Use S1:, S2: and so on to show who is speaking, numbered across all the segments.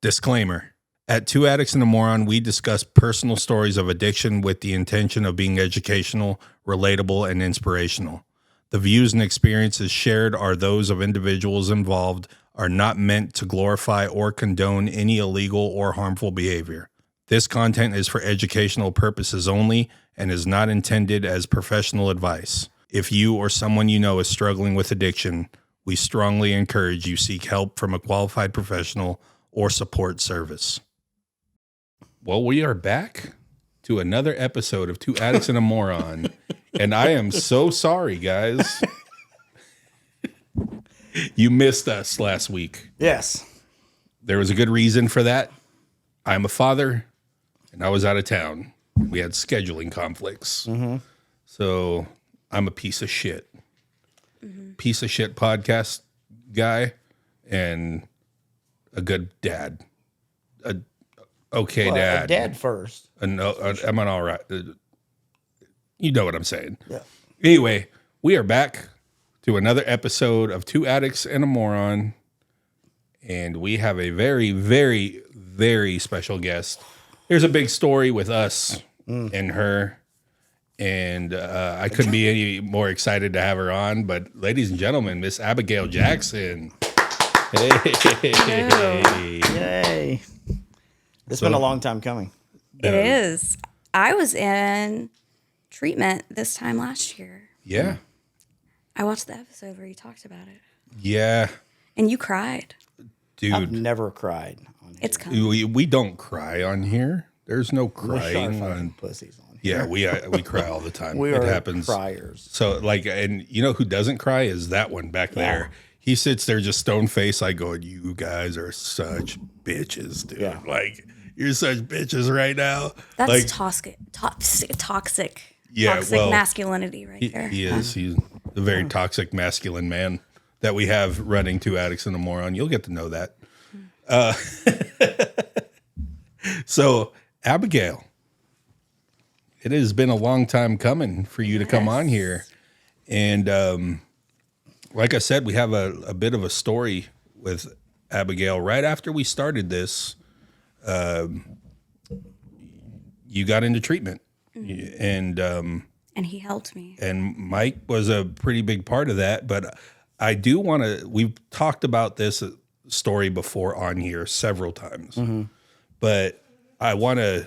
S1: Disclaimer. At Two Addicts and a Moron, we discuss personal stories of addiction with the intention of being educational, relatable, and inspirational. The views and experiences shared are those of individuals involved, are not meant to glorify or condone any illegal or harmful behavior. This content is for educational purposes only and is not intended as professional advice. If you or someone you know is struggling with addiction, we strongly encourage you seek help from a qualified professional or support service. Well, we are back to another episode of Two Addicts and a Moron, and I am so sorry, guys. You missed us last week.
S2: Yes.
S1: There was a good reason for that. I'm a father, and I was out of town. We had scheduling conflicts. Mm-hmm. So I'm a piece of shit. Mm-hmm. Piece of shit podcast guy and a good dad. Okay, dad.
S2: A dad first.
S1: I'm an all right. You know what I'm saying.
S2: Yeah.
S1: Anyway, we are back to another episode of Two Addicts and a Moron. And we have a very, very, very special guest. There's a big story with us and her. And I couldn't be any more excited to have her on. But ladies and gentlemen, Miss Abigail Jackson. Hey.
S2: Yay. It's been a long time coming.
S3: It is. I was in treatment this time last year.
S1: Yeah.
S3: I watched the episode where you talked about it.
S1: Yeah.
S3: And you cried.
S1: Dude.
S2: I've never cried on here.
S3: It's coming.
S1: We don't cry on here. There's no crying
S2: on
S1: on
S2: pussies on
S1: Yeah,
S2: here.
S1: we cry all the time.
S2: We
S1: it
S2: are
S1: happens.
S2: criers.
S1: So and you know who doesn't cry is that one back there. He sits there just stone faced, like going, "You guys are such bitches, dude.
S2: Yeah.
S1: Like you're such bitches right now."
S3: That's
S1: like,
S3: toxic
S1: Yeah, well,
S3: masculinity right there.
S1: He is. He's a very toxic masculine man that we have running Two Addicts and a Moron. You'll get to know that. So Abigail, it has been a long time coming for you to come on here. And like I said, we have a bit of a story with Abigail. Right after we started this, you got into treatment. And
S3: he helped me.
S1: And Mike was a pretty big part of that. But I do want to, we've talked about this story before on here several times. Mm-hmm. But I want to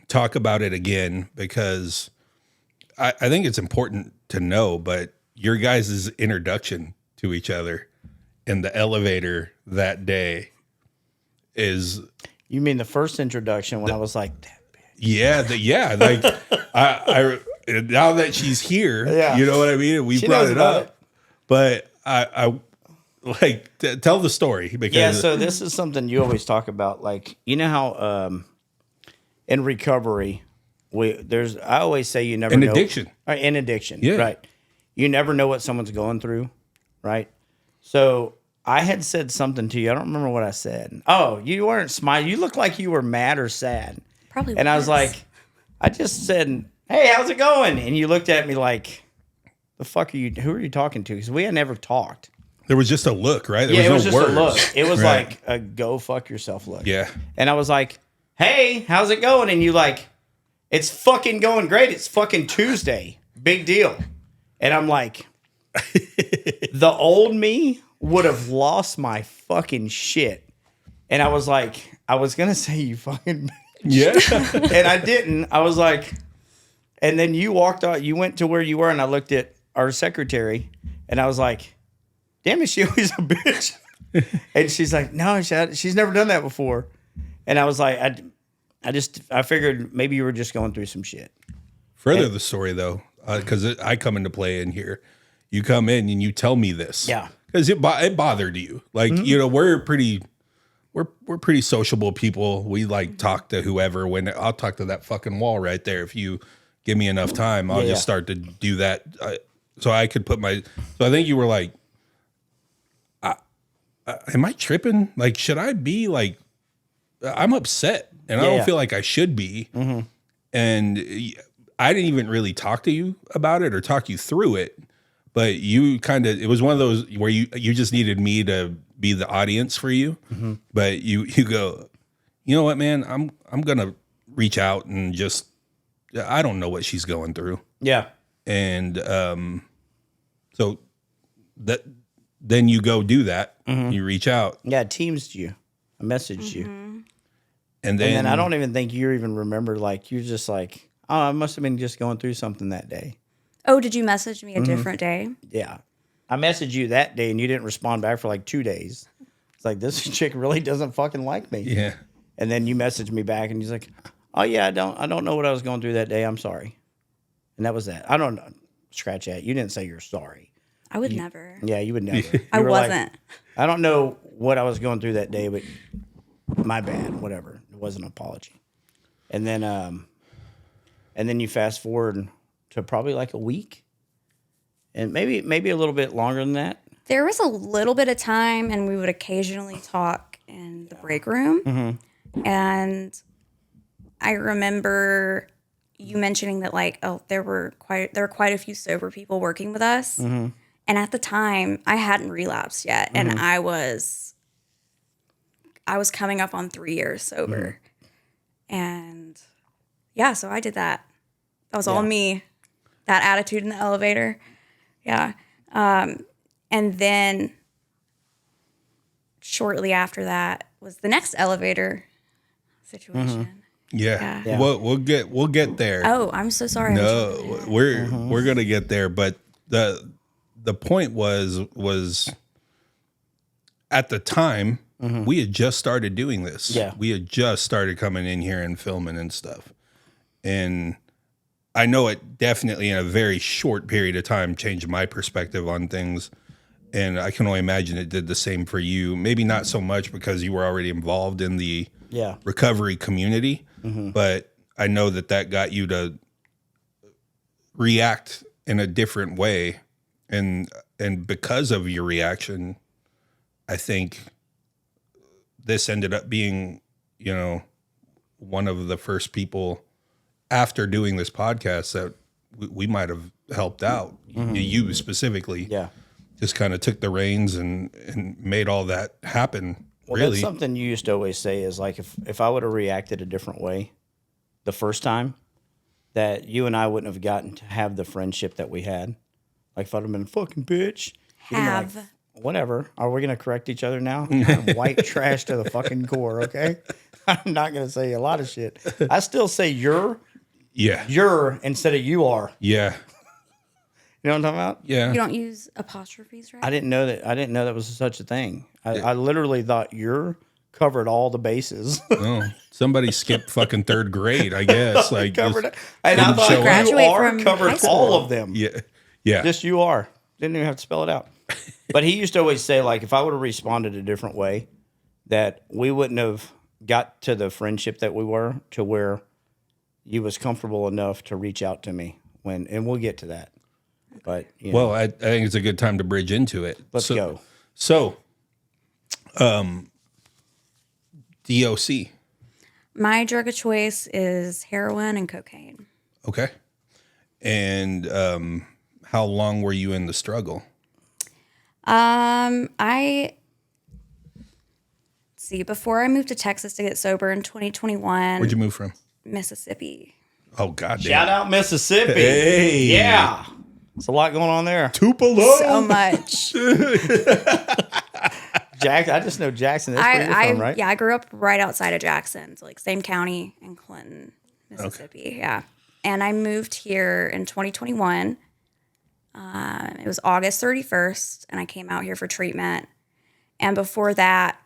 S1: talk about it again because I think it's important to know, but your guys' introduction to each other in the elevator that day is...
S2: You mean the first introduction when I was like, that bitch.
S1: Yeah. Like, I now that she's here, you know what I mean? We brought it up. But I like, tell the story. Because
S2: so this is something you always talk about. Like, you know how in recovery, I always say you never know.
S1: Addiction.
S2: In addiction,
S1: yeah.
S2: Right. You never know what someone's going through, right? So I had said something to you. I don't remember what I said. Oh, you weren't smiling. You looked like you were mad or sad.
S3: Probably.
S2: And I was like, I just said, "Hey, how's it going?" And you looked at me like, "The fuck are you? Who are you talking to?" Because we had never talked.
S1: There was just a look, right?
S2: It was
S1: no
S2: just
S1: words.
S2: a look. It was
S1: Right.
S2: like a go fuck yourself look.
S1: Yeah.
S2: And I was like, "Hey, how's it going?" And you like, "It's fucking going great. It's fucking Tuesday. Big deal." And I'm like, the old me would have lost my fucking shit. And I was like, I was going to say you fucking bitch.
S1: Yeah.
S2: And I didn't. I was like, and then you walked out, you went to where you were, and I looked at our secretary, and I was like, damn, is she always a bitch? And she's like, no, she's never done that before. And I was like, I figured maybe you were just going through some shit.
S1: Further the story, though, because I come into play in here. You come in and you tell me this.
S2: Yeah.
S1: Because it bothered you. Like, you know, we're pretty sociable people. We like talk to whoever. When I'll talk to that fucking wall right there. If you give me enough time, I'll just start to do that. So I could put so I think you were like, am I tripping? Like, should I be like, I'm upset and I don't feel like I should be. Mm-hmm. And I didn't even really talk to you about it or talk you through it. But you it was one of those where you just needed me to be the audience for you, but you go, you know what, man, I'm gonna reach out and just, I don't know what she's going through,
S2: Yeah.
S1: and so that then you go do that, you reach out,
S2: Yeah, I teamsed you. I messaged you.
S1: and then
S2: I don't even think you even remember, like, you're just like, oh, I must have been just going through something that day.
S3: Oh, did you message me a different day?
S2: Yeah. I messaged you that day and you didn't respond back for like 2 days. It's like, this chick really doesn't fucking like me.
S1: yeah.
S2: And then you messaged me back and he's like, oh yeah, I don't know what I was going through that day. I'm sorry. And that was that. I don't know. Scratch that. You didn't say you're sorry.
S3: I would never.
S2: Yeah, you would never.
S3: I
S2: You were like,
S3: wasn't.
S2: I don't know what I was going through that day, but my bad, whatever. It wasn't an apology. And then you fast forward to probably like a week. And maybe a little bit longer than that.
S3: There was a little bit of time, and we would occasionally talk in the break room. And I remember you mentioning that, like, oh, there were quite a few sober people working with us. And at the time, I hadn't relapsed yet, and I was coming up on 3 years sober. And yeah, so I did that. That was all me. That attitude in the elevator. Yeah. And then shortly after that was the next elevator situation.
S1: Yeah.
S3: Yeah.
S1: We'll get there.
S3: Oh, I'm so sorry.
S1: No, we're gonna get there, but the point was at the time we had just started doing this.
S2: Yeah.
S1: We had just started coming in here and filming and stuff, and I know it definitely in a very short period of time changed my perspective on things, and I can only imagine it did the same for you. Maybe not so much because you were already involved in the recovery community, but I know that got you to react in a different way, and because of your reaction, I think this ended up being, one of the first people after doing this podcast that we might have helped out. You specifically, just kind of took the reins and made all that happen.
S2: Well,
S1: really,
S2: that's something you used to always say is like, if I would have reacted a different way the first time, that you and I wouldn't have gotten to have the friendship that we had. Like, if I'd have been fucking bitch, you'd be like, whatever. Are we going to correct each other now? I'm white trash to the fucking core, okay? I'm not going to say a lot of shit. I still say you're instead of you are.
S1: Yeah.
S2: You know what I'm talking about?
S1: Yeah.
S3: You don't use apostrophes, right?
S2: I didn't know that was such a thing. I literally thought you're covered all the bases.
S1: Oh, somebody skipped fucking third grade, I guess. Like,
S2: covered it. And I thought you are covered all of them.
S1: Yeah. Yeah.
S2: Just you are. Didn't even have to spell it out. But he used to always say, like, if I would have responded a different way, that we wouldn't have got to the friendship that we were, to where you was comfortable enough to reach out to me and we'll get to that. But
S1: well, I think it's a good time to bridge into it.
S2: Let's go.
S1: So, DOC.
S3: My drug of choice is heroin and cocaine.
S1: Okay. And how long were you in the struggle?
S3: Before I moved to Texas to get sober in 2021.
S1: Where'd you move from?
S3: Mississippi.
S1: Oh, goddamn.
S2: Shout out Mississippi.
S1: Hey.
S2: Yeah. There's a lot going on there.
S1: Tupelo.
S3: So much.
S2: I just know Jackson. That's where you're from, right?
S3: Yeah, I grew up right outside of Jackson, so like same county in Clinton, Mississippi. Okay. Yeah. And I moved here in 2021. It was August 31st, and I came out here for treatment. And before that,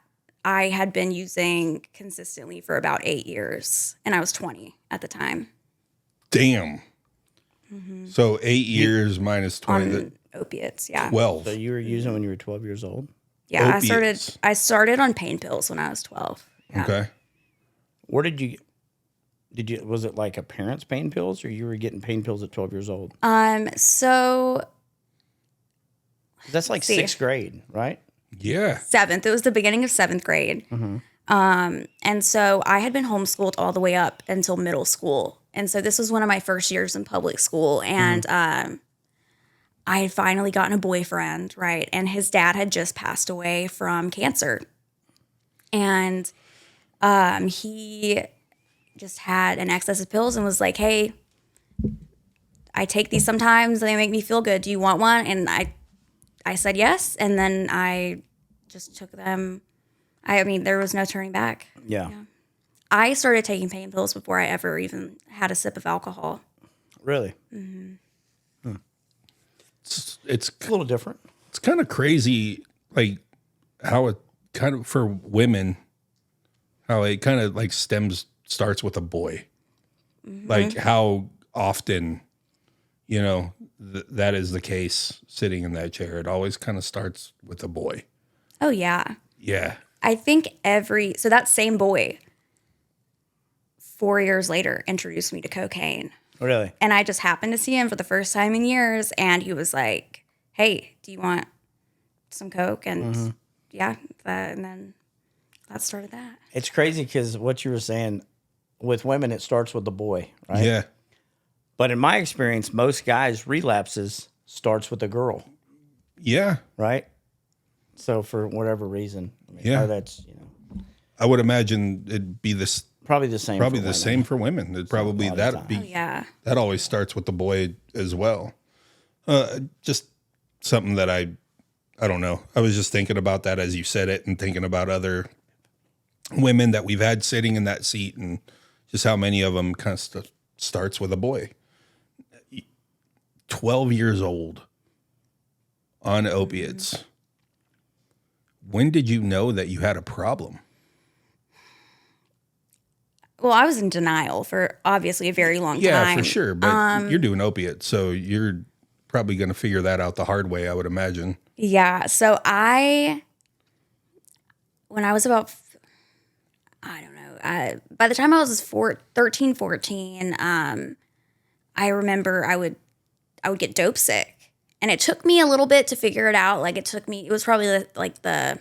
S3: I had been using consistently for about 8 years, and I was 20 at the time.
S1: Damn. So 8 years minus 20.
S3: On opiates, yeah.
S1: 12.
S2: So you were using when you were 12 years old?
S3: Yeah,
S1: Opiates.
S3: I started on pain pills when I was 12. Yeah.
S1: Okay.
S2: Where did you was it like a parent's pain pills, or you were getting pain pills at 12 years old?
S3: So
S2: that's like sixth grade, right?
S1: Yeah.
S3: 7th. It was the beginning of 7th grade. And so I had been homeschooled all the way up until middle school. And so this was one of my first years in public school. And I had finally gotten a boyfriend, right? And his dad had just passed away from cancer. And he just had an excess of pills and was like, hey, I take these sometimes. They make me feel good. Do you want one? And I said yes. And then I just took them. I mean, there was no turning back.
S2: Yeah.
S3: I started taking pain pills before I ever even had a sip of alcohol.
S2: Really?
S1: It's
S2: A little different.
S1: it's kind of crazy, like how it kind of for women, how it kind of like starts with a boy, like how often, that is the case. Sitting in that chair, it always kind of starts with a boy.
S3: Oh, yeah.
S1: Yeah,
S3: I think so that same boy, 4 years later, introduced me to cocaine.
S2: Really?
S3: And I just happened to see him for the first time in years. And he was like, hey, do you want some coke? And and then that started that.
S2: It's crazy because what you were saying, with women, it starts with the boy, right?
S1: yeah,
S2: But in my experience, most guys' relapses starts with a girl,
S1: yeah.
S2: right? So for whatever reason,
S1: Yeah.
S2: that's
S1: I would imagine it'd be this
S2: probably the same.
S1: probably
S2: for
S1: the
S2: women.
S1: same for women. It'd probably
S2: a lot of
S1: that
S2: times.
S1: be
S3: Oh, yeah.
S1: that always starts with the boy as well. Just something that I don't know. I was just thinking about that as you said it, and thinking about other women that we've had sitting in that seat, and just how many of them kind of starts with a boy. 12 years old on opiates. When did you know that you had a problem?
S3: Well, I was in denial for obviously a very long
S1: Yeah,
S3: time.
S1: for sure. But you're doing opiates, so you're probably going to figure that out the hard way, I would imagine.
S3: Yeah. So when I was about, I don't know, by the time I was 13, 14, I remember I would get dope sick. And it took me a little bit to figure it out. Like it was probably like the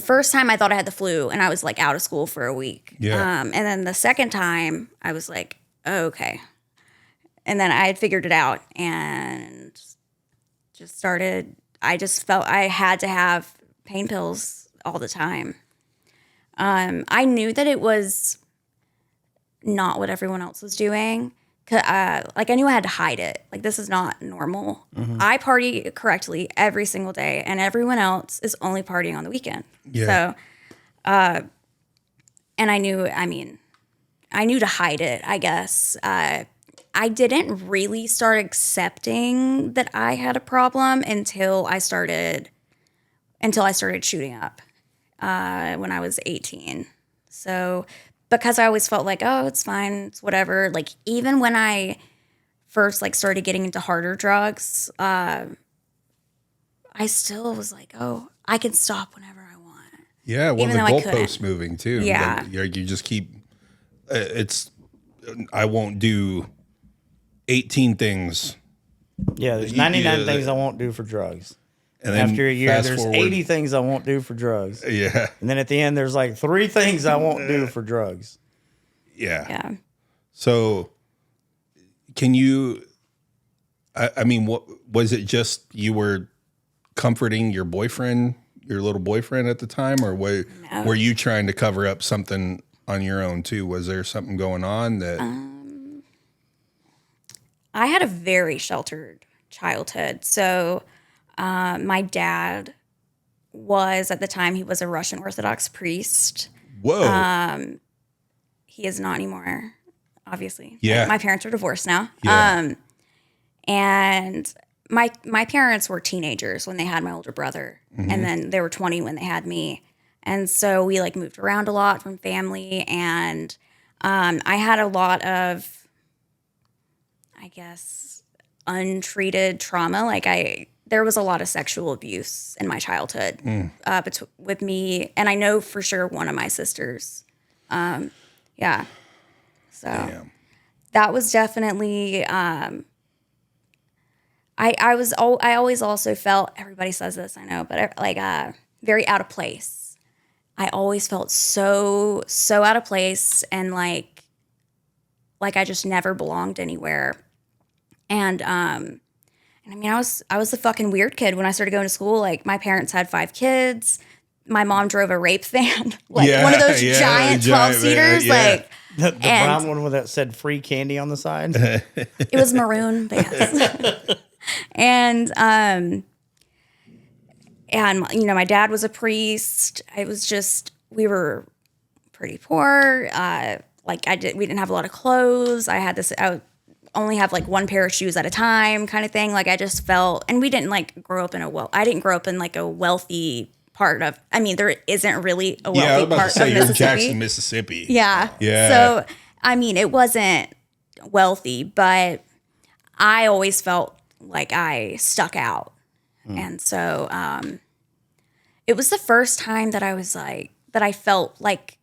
S3: first time I thought I had the flu and I was like out of school for a week.
S1: Yeah.
S3: And then the second time I was like, oh, okay. And then I had figured it out and just started, I just felt I had to have pain pills all the time. I knew that it was not what everyone else was doing. Like I knew I had to hide it. Like this is not normal. I party correctly every single day, and everyone else is only partying on the weekend.
S1: Yeah.
S3: So, and I knew to hide it. I guess I didn't really start accepting that I had a problem until I started shooting up when I was 18. So. Because I always felt like, oh, it's fine, it's whatever. Like even when I first like started getting into harder drugs, I still was like, oh, I can stop whenever I want.
S1: Yeah, well,
S3: Even
S1: the
S3: though I
S1: goalposts
S3: couldn't.
S1: moving too.
S3: Yeah.
S1: You just keep, I won't do 18 things.
S2: Yeah, there's
S1: You-
S2: 99
S1: you-
S2: things I won't do for drugs.
S1: And then
S2: After a year,
S1: fast
S2: there's
S1: forward-
S2: 80 things I won't do for drugs.
S1: Yeah.
S2: And then at the end, there's like 3 things I won't do for drugs.
S1: Yeah.
S3: Yeah.
S1: So can you, I mean, what was it just you were comforting your boyfriend, your little boyfriend at the time, or were you trying to cover up something on your own too? Was there something going on that?
S3: I had a very sheltered childhood. So my dad was, at the time, he was a Russian Orthodox priest.
S1: Whoa.
S3: He is not anymore, obviously.
S1: Yeah.
S3: My parents are divorced now.
S1: Yeah.
S3: And my parents were teenagers when they had my older brother.
S1: Mm-hmm.
S3: And then they were 20 when they had me. And so we like moved around a lot from family. And I had a lot of, I guess, untreated trauma. Like there was a lot of sexual abuse in my childhood with me. And I know for sure one of my sisters. Yeah. So
S1: Damn.
S3: that was definitely, I always also felt, everybody says this, I know, but very out of place. I always felt so out of place and like I just never belonged anywhere. And And I mean, I was the fucking weird kid when I started going to school. Like, my parents had 5 kids. My mom drove a rape van, like one of those giant 12-seaters. Like,
S2: the brown one with that said free candy on the side.
S3: It was maroon, but yes. And you know, my dad was a priest. It was just, we were pretty poor. We didn't have a lot of clothes. I would only have like one pair of shoes at a time, kind of thing. Like, I just felt, and we didn't like grow up I didn't grow up in like a wealthy part of, I mean, there isn't really a wealthy part of Mississippi.
S1: You're in Jackson, Mississippi.
S3: Yeah. So, I mean, it wasn't wealthy, but I always felt like I stuck out. And so, it was the first time that I was like, that I felt like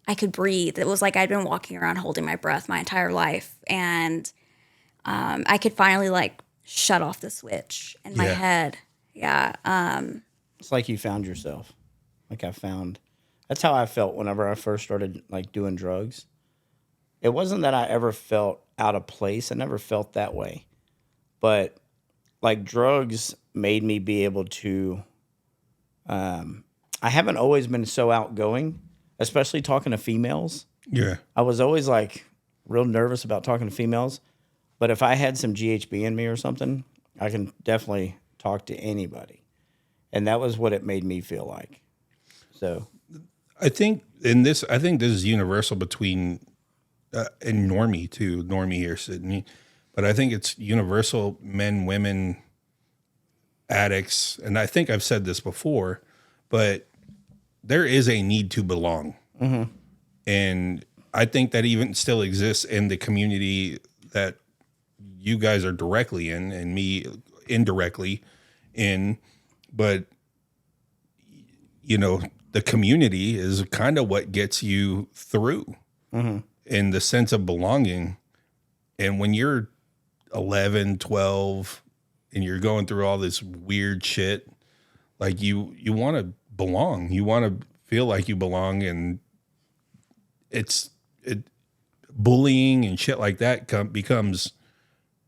S3: I could breathe. It was like I'd been walking around holding my breath my entire life. And I could finally like shut off the switch in my head. Yeah.
S2: It's like you found yourself. Like that's how I felt whenever I first started like doing drugs. It wasn't that I ever felt out of place. I never felt that way. But like drugs made me be able to, I haven't always been so outgoing, especially talking to females.
S1: Yeah.
S2: I was always like real nervous about talking to females. But if I had some GHB in me or something, I can definitely talk to anybody. And that was what it made me feel like. So
S1: I think this is universal between and normie too. Normie here, Sydney. But I think it's universal, men, women, addicts. And I think I've said this before, but there is a need to belong. Mm-hmm. And I think that even still exists in the community that you guys are directly in and me indirectly in. But, you know, the community is kind of what gets you through in the sense of belonging. And when you're 11, 12, and you're going through all this weird shit, like you want to belong. You want to feel like you belong. And bullying and shit like that becomes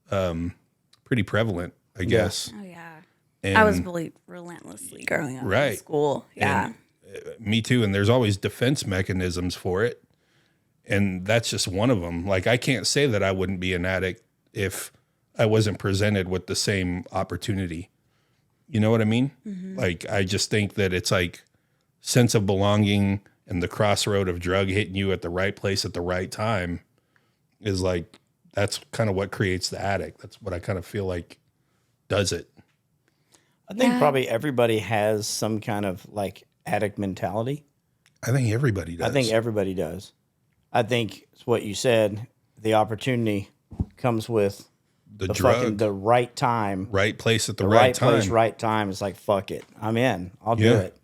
S1: pretty prevalent, I guess.
S3: Oh, yeah.
S1: And
S3: I was bullied relentlessly growing up in school. Yeah.
S1: And, me too. And there's always defense mechanisms for it. And that's just one of them. Like, I can't say that I wouldn't be an addict if I wasn't presented with the same opportunity. You know what I mean? Mm-hmm. Like, I just think that it's like sense of belonging and the crossroad of drug hitting you at the right place at the right time is like, that's kind of what creates the addict. That's what I kind of feel like does it.
S2: I think probably everybody has some kind of like addict mentality.
S1: I think everybody does.
S2: I think it's what you said. The opportunity comes with
S1: the drug,
S2: the right time,
S1: right place at the right time.
S2: Place, right time. It's like, fuck it, I'm in. I'll do it.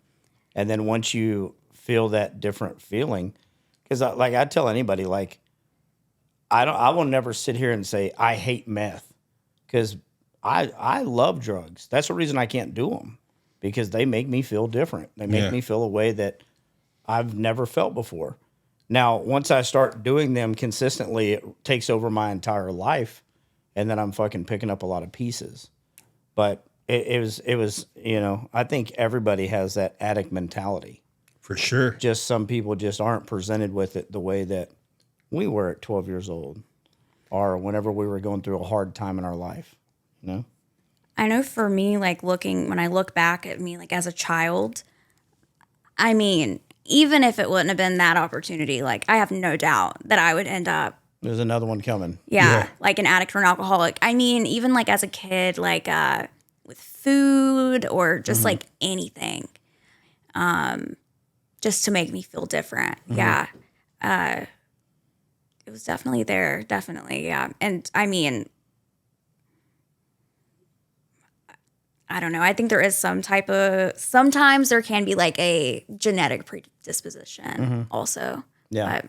S2: And then once you feel that different feeling, because like I tell anybody, like I will never sit here and say I hate meth, because I love drugs. That's the reason I can't do them, because they make me feel different. They make me feel a way that I've never felt before. Now, once I start doing them consistently, it takes over my entire life, and then I'm fucking picking up a lot of pieces. But it was, you know, I think everybody has that addict mentality.
S1: For sure.
S2: Just some people just aren't presented with it the way that we were at 12 years old, or whenever we were going through a hard time in our life. You know?
S3: I know for me, like when I look back at me, like as a child, I mean, even if it wouldn't have been that opportunity, like I have no doubt that I would end up.
S2: There's another one coming.
S3: Yeah, like an addict or an alcoholic. I mean, even like as a kid, like with food or just like anything, just to make me feel different. Yeah. It was definitely there. Definitely. Yeah. And I mean, I don't know. I think there is sometimes there can be like a genetic predisposition also.
S2: Yeah.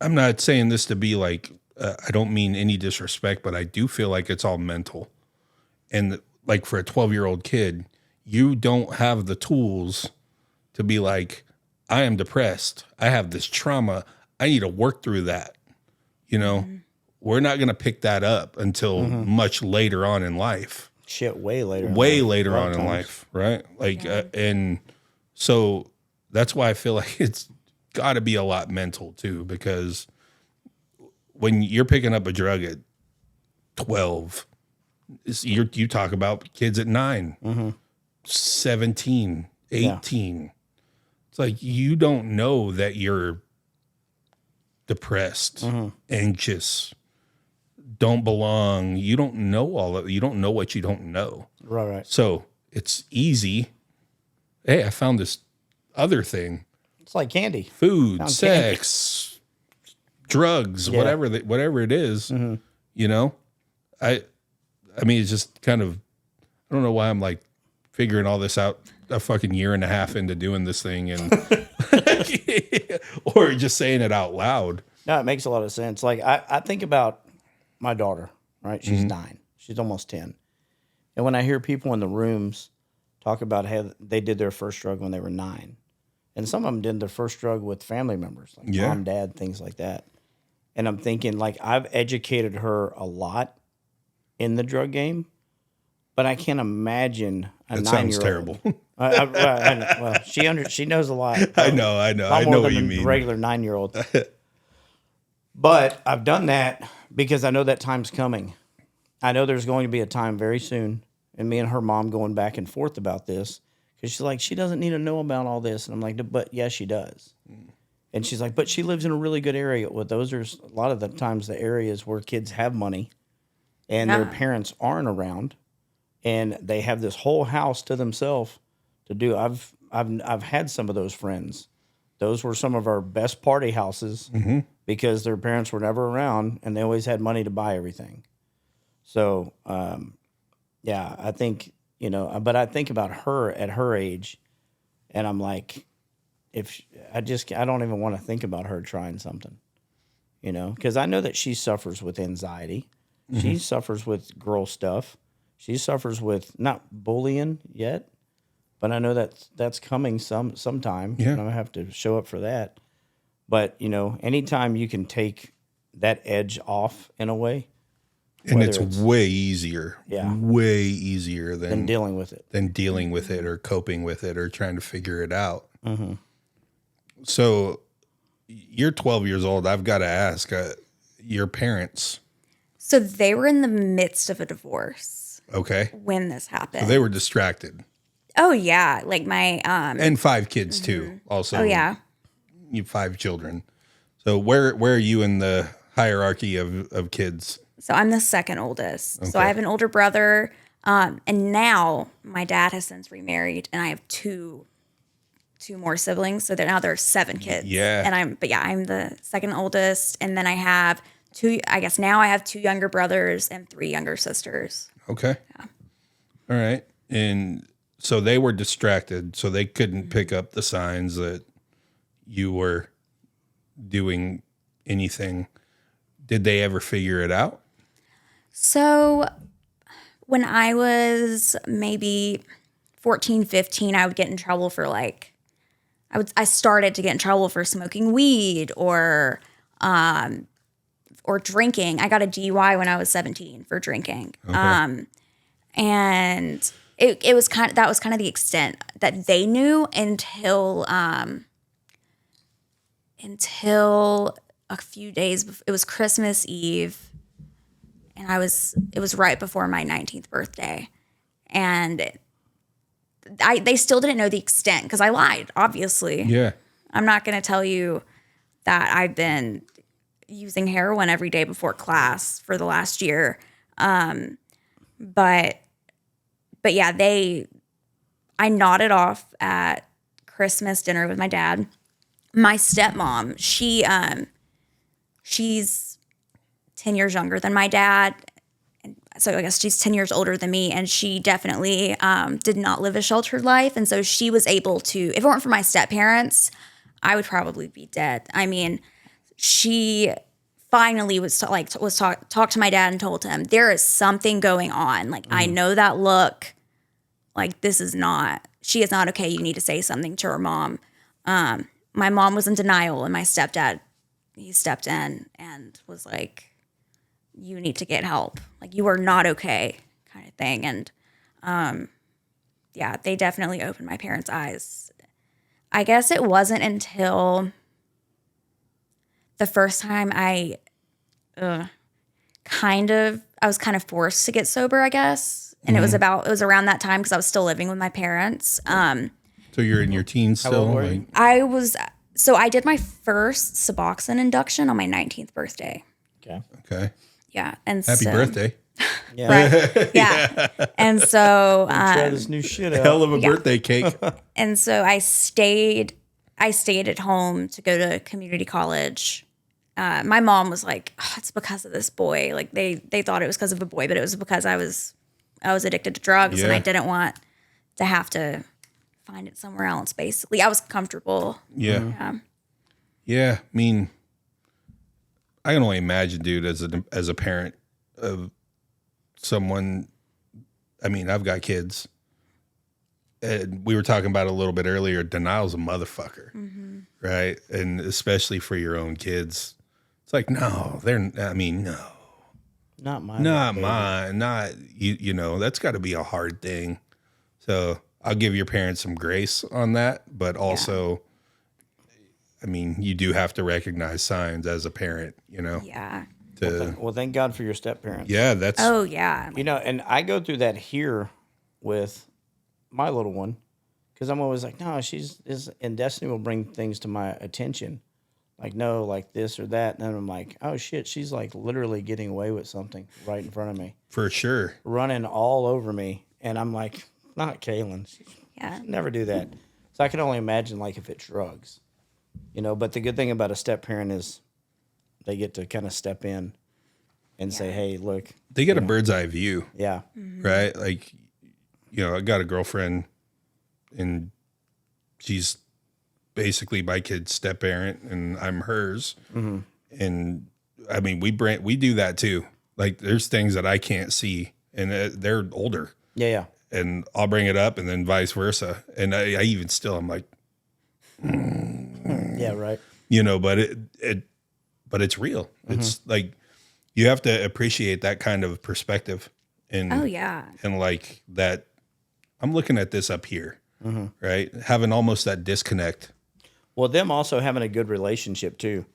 S1: I'm not saying this to be like, I don't mean any disrespect, but I do feel like it's all mental. And like for a 12-year-old kid, you don't have the tools to be like, I am depressed. I have this trauma. I need to work through that. You know, we're not going to pick that up until much later on in life.
S2: Shit, way later.
S1: Way later on in life, right? Like, and so that's why I feel like it's got to be a lot mental too, because when you're picking up a drug at 12, you talk about kids at 9, 17, 18. Yeah. It's like you don't know that you're depressed, anxious, don't belong. You don't know all of it. You don't know what you don't know.
S2: Right.
S1: So it's easy. Hey, I found this other thing.
S2: It's like candy.
S1: Food, sex, drugs, whatever it is, you know? I mean, it's just kind of, I don't know why I'm like figuring all this out a fucking year and a half into doing this thing and or just saying it out loud.
S2: No, it makes a lot of sense. Like I think about my daughter, right? She's 9. She's almost 10. And when I hear people in the rooms talk about how they did their first drug when they were 9, and some of them did their first drug with family members, like mom, dad, things like that. And I'm thinking, like, I've educated her a lot in the drug game, but I can't imagine a 9-year-old. Sounds terrible. Well, she knows a lot.
S1: I know. I know what you mean.
S2: Regular 9-year-old. But I've done that because I know that time's coming. I know there's going to be a time very soon, and me and her mom going back and forth about this, because she's like, she doesn't need to know about all this. And I'm like, but yes, she does. And she's like, but she lives in a really good area. Well, those are a lot of the times the areas where kids have money and their parents aren't around, and they have this whole house to themselves to do. I've had some of those friends. Those were some of our best party houses because their parents were never around and they always had money to buy everything. So, I think, but I think about her at her age, and I'm like, I don't even want to think about her trying something, because I know that she suffers with anxiety. She suffers with girl stuff. She suffers with not bullying yet, but I know that's coming sometime. Yeah. And I'm gonna have to show up for that. But anytime you can take that edge off in a way,
S1: and it's way easier, way easier than
S2: dealing with it,
S1: or coping with it, or trying to figure it out. So you're 12 years old. I've got to ask, your parents.
S3: So they were in the midst of a divorce.
S1: Okay.
S3: When this happened.
S1: So they were distracted.
S3: Oh yeah. Like my,
S1: and 5 kids too. Also.
S3: Oh yeah.
S1: You 5 children. So where are you in the hierarchy of kids?
S3: So I'm the second oldest. Okay. So I have an older brother. And now my dad has since remarried, and I have two more siblings. So now there are 7 kids. Yeah. And I'm the second oldest. And then I have 2 younger brothers and 3 younger sisters.
S1: Okay. Yeah. All right. And so they were distracted, so they couldn't pick up the signs that you were doing anything. Did they ever figure it out?
S3: So when I was maybe 14, 15, I would get in trouble for I started to get in trouble for smoking weed or drinking. I got a DUI when I was 17 for drinking. Okay. And it was that was kind of the extent that they knew until a few days. It was Christmas Eve, and it was right before my 19th birthday, and they still didn't know the extent because I lied, obviously. Yeah. I'm not going to tell you that I've been using heroin every day before class for the last year. But yeah, I nodded off at Christmas dinner with my dad. My stepmom, she's 10 years younger than my dad. And so I guess she's 10 years older than me, and she definitely did not live a sheltered life. And so she was able to, if it weren't for my step-parents, I would probably be dead. I mean, she finally talk to my dad and told him, there is something going on. Like, I know that look. Like, she is not okay. You need to say something to her mom. My mom was in denial, and my stepdad, he stepped in and was like, you need to get help. Like, you are not okay, kind of thing. And yeah, they definitely opened my parents' eyes. I guess it wasn't until the first time I was kind of forced to get sober, I guess. And it was around that time because I was still living with my parents.
S1: So you're in your teens
S2: How old
S1: still?
S2: were you?
S3: I did my first Suboxone induction on my 19th birthday.
S2: Okay.
S1: Okay.
S3: Yeah. And
S1: Happy birthday.
S2: Yeah.
S3: Right. Yeah. And so,
S2: Try this new shit out.
S1: Hell of a birthday cake.
S3: and so I stayed at home to go to community college. My mom was like, oh, it's because of this boy. Like they thought it was because of a boy, but it was because I was addicted to drugs and I didn't want to have to find it somewhere else. Basically, I was comfortable.
S1: Yeah. Yeah. I mean, I can only imagine, dude, as a parent of someone. I mean, I've got kids, and we were talking about it a little bit earlier. Denial's a motherfucker, right? And especially for your own kids, it's like, no, no,
S2: Not mine.
S1: not mine, not you. You know, that's got to be a hard thing. So I'll give your parents some grace on that, but also, I mean, you do have to recognize signs as a parent, you know?
S3: Yeah.
S2: Well, thank God for your step parents.
S1: Yeah, that's,
S3: Oh yeah.
S2: You know, and I go through that here with my little one because I'm always like, no, and Destiny will bring things to my attention. Like, no, like this or that. And then I'm like, oh shit, she's like literally getting away with something right in front of me,
S1: for sure.
S2: running all over me. And I'm like, not Kaylin.
S3: Yeah.
S2: Never do that. So I can only imagine like if it's drugs, you know. But the good thing about a step parent is they get to kind of step in and say, hey, look.
S1: They get a bird's eye view,
S2: Yeah.
S1: right? Like, you know, I got a girlfriend and she's basically my kid's step parent and I'm hers. And I mean, we do that too. Like there's things that I can't see and they're older.
S2: Yeah.
S1: And I'll bring it up and then vice versa. And I even still, I'm like,
S2: Yeah, right.
S1: you know, but it's real. It's like, you have to appreciate that kind of perspective. And,
S3: Oh yeah.
S1: and like that, I'm looking at this up here, right? Having almost that disconnect.
S2: Well, them also having a good relationship too,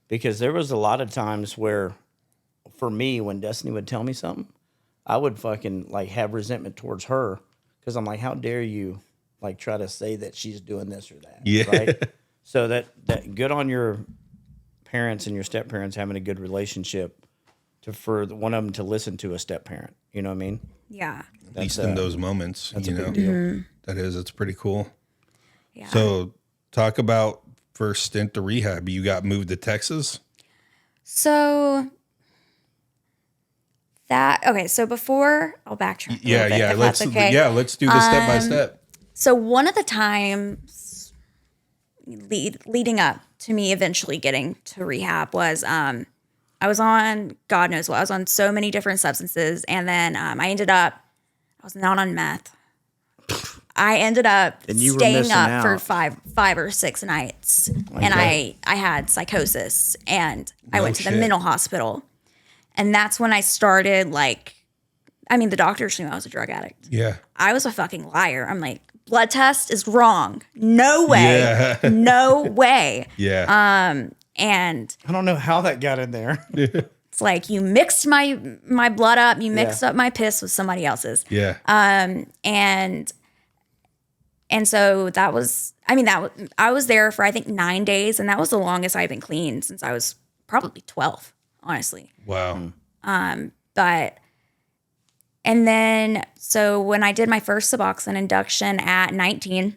S2: because there was a lot of times where, for me, when Destiny would tell me something, I would fucking like have resentment towards her because I'm like, how dare you like try to say that she's doing this or that?
S1: Yeah.
S2: Right. So that good on your parents and your step parents having a good relationship for one of them to listen to a step parent. You know what I mean?
S3: Yeah.
S1: At least in those moments,
S2: That's
S1: you
S2: a
S1: know,
S2: big deal.
S1: it's pretty cool.
S3: Yeah.
S1: So talk about first stint to rehab. You got moved to Texas.
S3: So so before I'll backtrack.
S1: Yeah.
S3: If
S1: Let's,
S3: that's okay.
S1: let's do this step by step.
S3: So one of the times leading up to me eventually getting to rehab was I was on God knows what. I was on so many different substances, and then I was not on meth. I ended up
S2: And you were
S3: staying
S2: missing
S3: up for
S2: out.
S3: five or six nights, and I had psychosis, and I
S1: No
S3: went to the
S1: shit.
S3: mental hospital, and that's when I started the doctors knew I was a drug addict.
S1: Yeah.
S3: I was a fucking liar. I'm like, blood test is wrong. No way.
S1: Yeah.
S3: No way.
S1: Yeah.
S3: And
S2: I don't know how that got in there.
S3: it's like you mixed my blood up, you mixed up my piss with somebody else's.
S1: Yeah.
S3: And so that was I was there for I think 9 days, and that was the longest I've been clean since I was probably 12, honestly.
S1: Wow.
S3: And then, so when I did my first Suboxone induction at 19,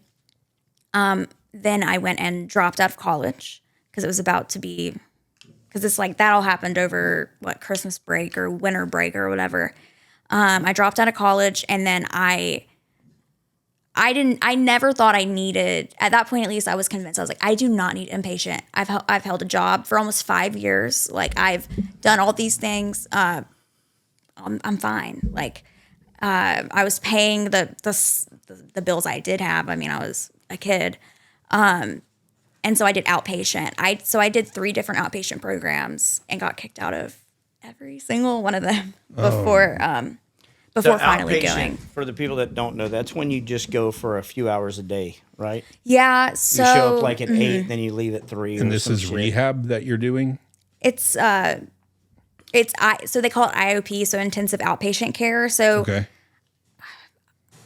S3: then I went and dropped out of college because it was about to be, because it's like that all happened over Christmas break or winter break or whatever. I dropped out of college, and then I never thought I needed, at that point at least I was convinced, I was like, I do not need inpatient. I've held a job for almost 5 years. Like I've done all these things. I'm fine. Like, I was paying the bills I did have. I mean, I was a kid. And so I did outpatient. I did 3 different outpatient programs and got kicked out of every single one of them before
S2: So
S3: finally
S2: outpatient,
S3: going.
S2: for the people that don't know, that's when you just go for a few hours a day, right?
S3: Yeah, so
S2: You show up like at 8, then you leave at 3.
S1: And
S2: or
S1: this
S2: some
S1: is
S2: shit.
S1: rehab that you're doing?
S3: so they call it IOP, so intensive outpatient care. So
S1: Okay.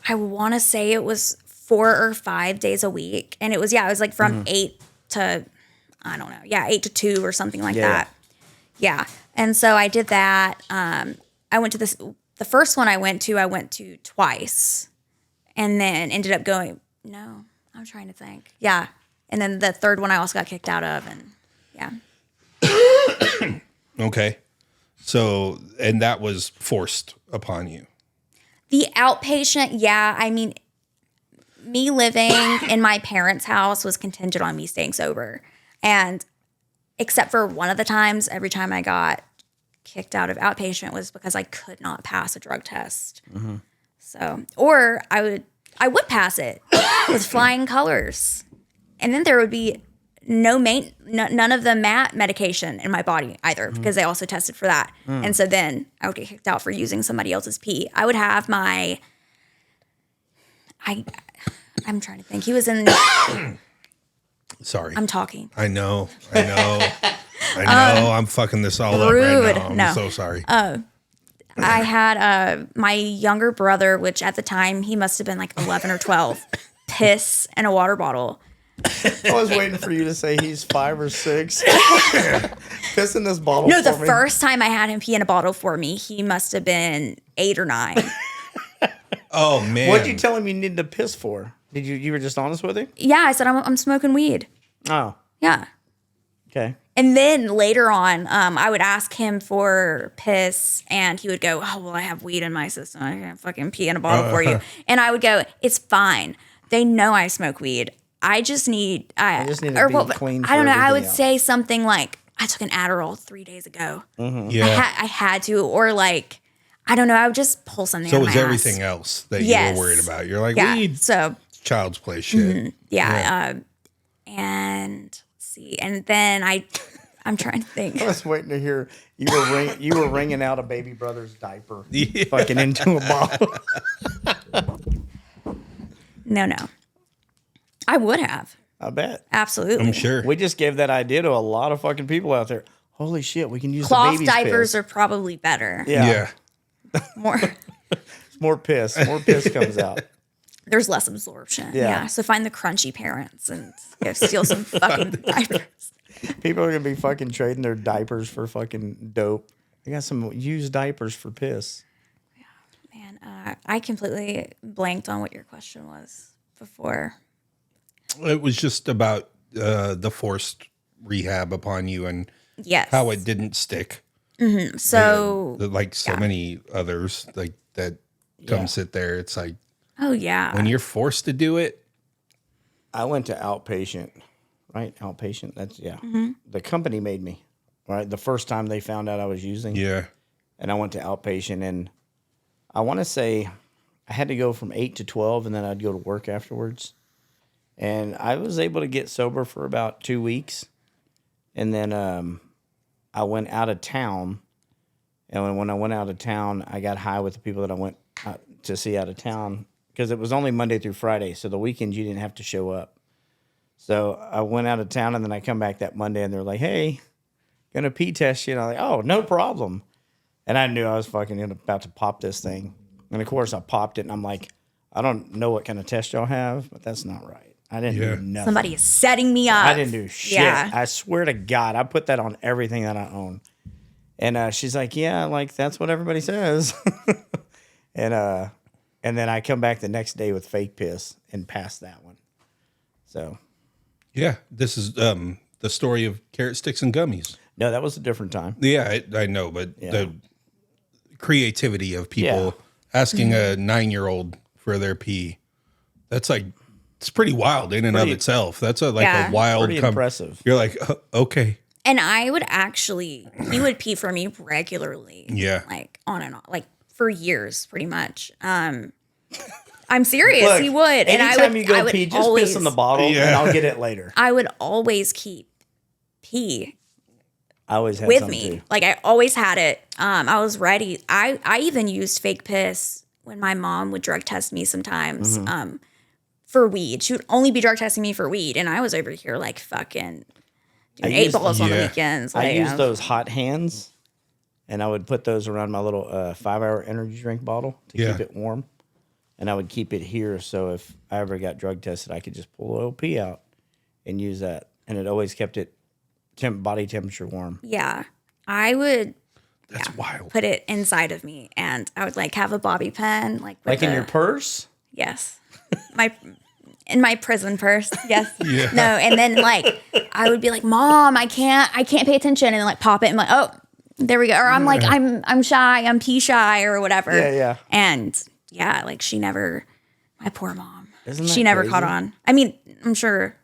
S3: I want to say it was 4 or 5 days a week, and it was like from 8 to I don't know, 8 to 2 or something like that. Yeah, and so I did that. I went to the first one I went to twice, and then ended up going. No, I'm trying to think. Yeah, and then the third one I also got kicked out of, and yeah.
S1: Okay. So, and that was forced upon you.
S3: The outpatient, yeah. I mean, me living in my parents' house was contingent on me staying sober. And except for one of the times, every time I got kicked out of outpatient was because I could not pass a drug test. So, or I would pass it with flying colors. And then there would be none of the MAT medication in my body either, because they also tested for that. And so then I would get kicked out for using somebody else's pee. I would have I'm trying to think. He was in.
S1: Sorry.
S3: I'm talking.
S1: I know. I'm fucking this all up
S3: rude.
S1: right now. I'm
S3: No.
S1: so sorry.
S3: I had my younger brother, which at the time he must have been like 11 or 12, piss in a water bottle.
S2: I was waiting for you to say he's 5 or 6. Piss in this bottle.
S3: No, the
S2: for me.
S3: first time I had him pee in a bottle for me, he must have been 8 or 9.
S1: Oh, man.
S2: What'd you tell him you needed to piss for? Did you were just honest with him?
S3: Yeah, I said I'm smoking weed.
S2: Oh,
S3: Yeah.
S2: okay.
S3: And then later on, I would ask him for piss, and he would go, "Oh, well, I have weed in my system. I can't fucking pee in a bottle for you." And I would go, "It's fine. They know I smoke weed. I just need
S2: to be clean
S3: I don't know.
S2: for
S3: I would
S2: everything else."
S3: say something like, "I took an Adderall 3 days ago.
S1: Yeah.
S3: I had to," or like, I don't know. I would just pull something.
S1: So
S3: out
S1: it
S3: of
S1: was
S3: my
S1: everything
S3: ass.
S1: else that
S3: Yes.
S1: you were worried about. You're like,
S3: Yeah.
S1: weed,
S3: So
S1: child's play shit.
S3: and let's see, and then I'm trying to think.
S2: I was waiting to hear you were wringing out a baby brother's diaper,
S1: Yeah.
S2: fucking into a bottle.
S3: No. I would have.
S2: I bet.
S3: Absolutely.
S1: I'm sure.
S2: We just gave that idea to a lot of fucking people out there. Holy shit, we can use the
S3: Cloth
S2: baby's
S3: diapers
S2: piss.
S3: are probably better.
S2: Yeah.
S3: More.
S2: More piss. More piss comes out.
S3: There's less absorption.
S2: Yeah.
S3: Yeah. So find the crunchy parents and steal some fucking diapers.
S2: People are gonna be fucking trading their diapers for fucking dope. I got some used diapers for piss.
S3: Man, I completely blanked on what your question was before.
S1: It was just about the forced rehab upon you and
S3: Yes.
S1: how it didn't stick.
S3: So,
S1: Like so many others like that come sit there. It's like
S3: oh yeah.
S1: when you're forced to do it.
S2: I went to outpatient, right? Outpatient. That's The company made me, right? The first time they found out I was using.
S1: Yeah.
S2: And I went to outpatient, and I want to say I had to go from 8 to 12, and then I'd go to work afterwards. And I was able to get sober for about 2 weeks. And then I went out of town. And when I went out of town, I got high with the people that I went to see out of town, because it was only Monday through Friday. So the weekends you didn't have to show up. So I went out of town, and then I come back that Monday, and they're like, "Hey, gonna pee test you." And I'm like, "Oh, no problem." And I knew I was fucking about to pop this thing. And of course I popped it, and I'm like, "I don't know what kind of test y'all have, but that's not right. I didn't do nothing.
S3: Somebody is setting me up.
S2: I didn't do shit.
S3: Yeah.
S2: I swear to God, I put that on everything that I own." And she's like, "Yeah, like that's what everybody says." And then I come back the next day with fake piss and pass that one. So
S1: Yeah. This is the story of carrot sticks and gummies.
S2: no, that was a different time.
S1: Yeah, I know, but the creativity of people asking a 9-year-old for their pee, that's like, it's pretty wild in and of itself. That's a wild,
S2: Pretty impressive.
S1: You're like, okay.
S3: And I would he would pee for me regularly.
S1: Yeah.
S3: Like on and on, like for years, pretty much. I'm serious.
S2: Look,
S3: He would. And I
S2: anytime
S3: would,
S2: you go
S3: I would
S2: pee, just
S3: always,
S2: piss in the bottle, and I'll get it later.
S3: I would always keep pee
S2: I always had
S3: with
S2: some
S3: me.
S2: too.
S3: Like I always had it. I was ready. I even used fake piss when my mom would drug test me sometimes for weed. She would only be drug testing me for weed, and I was over here like fucking doing 8 balls on the weekends.
S2: I
S3: Like,
S2: used those hot hands, and I would put those around my little 5-hour energy drink bottle to keep it warm, and I would keep it here so if I ever got drug tested, I could just pull the OP out and use that, and it always kept it body temperature warm.
S3: Yeah, I would.
S1: That's wild.
S3: Put it inside of me, and I would like have a bobby pin, like
S2: in your purse.
S3: Yes, in my prison purse. Yes.
S1: Yeah.
S3: No, and then like I would be like, Mom, I can't pay attention, and then like pop it, and like, oh, there we go. Or I'm like, I'm shy, I'm pee shy, or whatever.
S2: Yeah.
S3: And yeah, like she never. My poor mom.
S2: Isn't that
S3: she never
S2: crazy?
S3: caught on. I mean, I'm sure.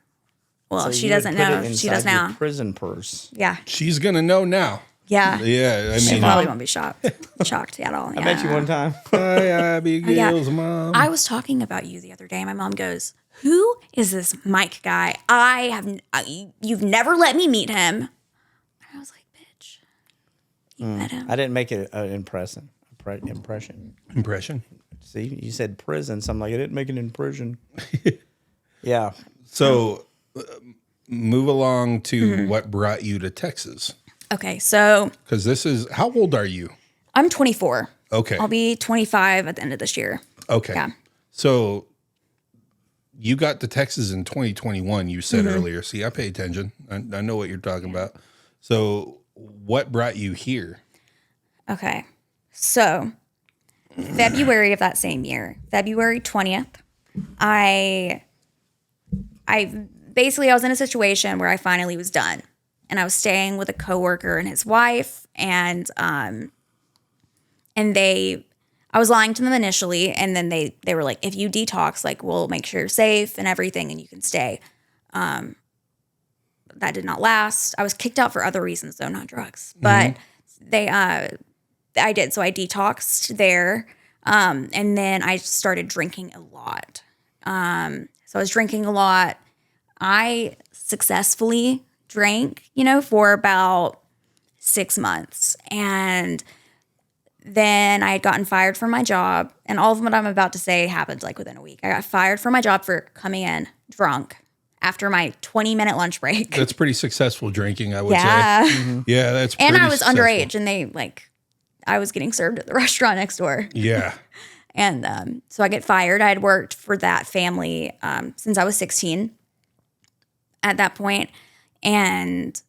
S3: Well,
S2: So
S3: she
S2: you would
S3: doesn't
S2: put
S3: know.
S2: it
S3: She
S2: inside
S3: does
S2: your
S3: now.
S2: prison purse.
S3: Yeah.
S1: She's gonna know now.
S3: Yeah.
S1: Yeah, I
S3: She
S1: mean,
S3: probably won't be shocked at all.
S2: I met you one time.
S1: hi, Abigail's mom.
S3: I was talking about you the other day. My mom goes, "Who is this Mike guy? You've never let me meet him." And I was like, "Bitch, you met him."
S2: I didn't make it an impression.
S1: Impression.
S2: See, you said prison, so I'm like, I didn't make it in prison. Yeah.
S1: So, move along to what brought you to Texas.
S3: Okay, so
S1: Because this is, how old are you?
S3: I'm 24.
S1: Okay.
S3: I'll be 25 at the end of this year.
S1: Okay.
S3: Yeah.
S1: So, you got to Texas in 2021, you said earlier. See, I pay attention. I know what you're talking about. So, what brought you here?
S3: Okay, so February of that same year, February 20th, I was in a situation where I finally was done, and I was staying with a coworker and his wife, and I was lying to them initially, and then they were like, if you detox, like we'll make sure you're safe and everything, and you can stay. That did not last. I was kicked out for other reasons though, not drugs, but I did. So I detoxed there, and then I started drinking a lot. So I was drinking a lot. I successfully drank, for about 6 months. And then I had gotten fired from my job. And all of what I'm about to say happened like within a week. I got fired from my job for coming in drunk after my 20-minute lunch break.
S1: That's pretty successful drinking, I would
S3: Yeah.
S1: say. Yeah, that's pretty
S3: And I was
S1: successful.
S3: underage, and I was getting served at the restaurant next door.
S1: Yeah.
S3: And so I get fired. I had worked for that family since I was 16 at that point. And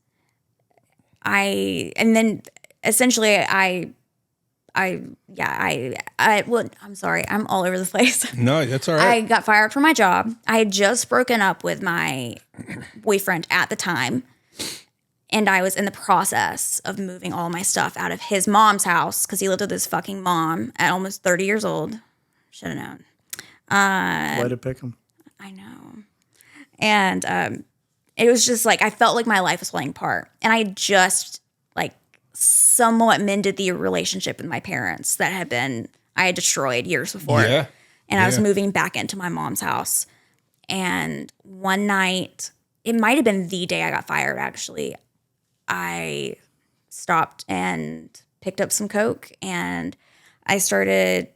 S3: then essentially I'm sorry, I'm all over the place.
S1: No, that's all
S3: I
S1: right.
S3: got fired from my job. I had just broken up with my boyfriend at the time. And I was in the process of moving all my stuff out of his mom's house because he lived with his fucking mom at almost 30 years old. Should have known.
S2: Way to pick him.
S3: I know. And it was just like, I felt like my life was falling apart. And I just somewhat mended the relationship with my parents that I had destroyed years before.
S1: Yeah.
S3: And I was moving back into my mom's house. And one night, it might have been the day I got fired, actually. I stopped and picked up some Coke, and I started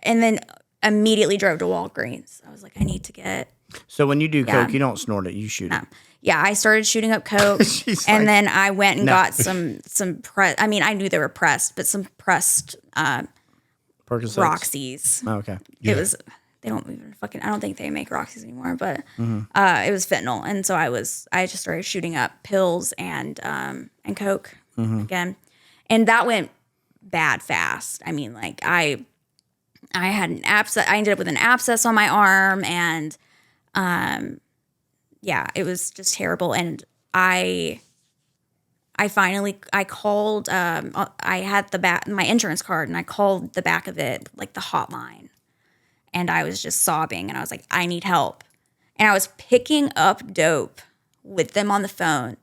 S3: and then immediately drove to Walgreens. I was like, I need to get.
S2: So when you do Coke, you don't snort it, you shoot it.
S3: Yeah, I started shooting up Coke, and then I went and got some I mean, I knew they were pressed, but some pressed
S2: Percocets?
S3: Roxy's.
S2: Oh, okay.
S3: It was. They don't even I don't think they make Roxy's anymore, but it was fentanyl, and so I just started shooting up pills and Coke again, and that went bad fast. I mean, I had an abscess. I ended up with an abscess on my arm, and it was just terrible. And I called. I had my insurance card, and I called the back of it, like the hotline. And I was just sobbing, and I was like, I need help. And I was picking up dope with them on the phone.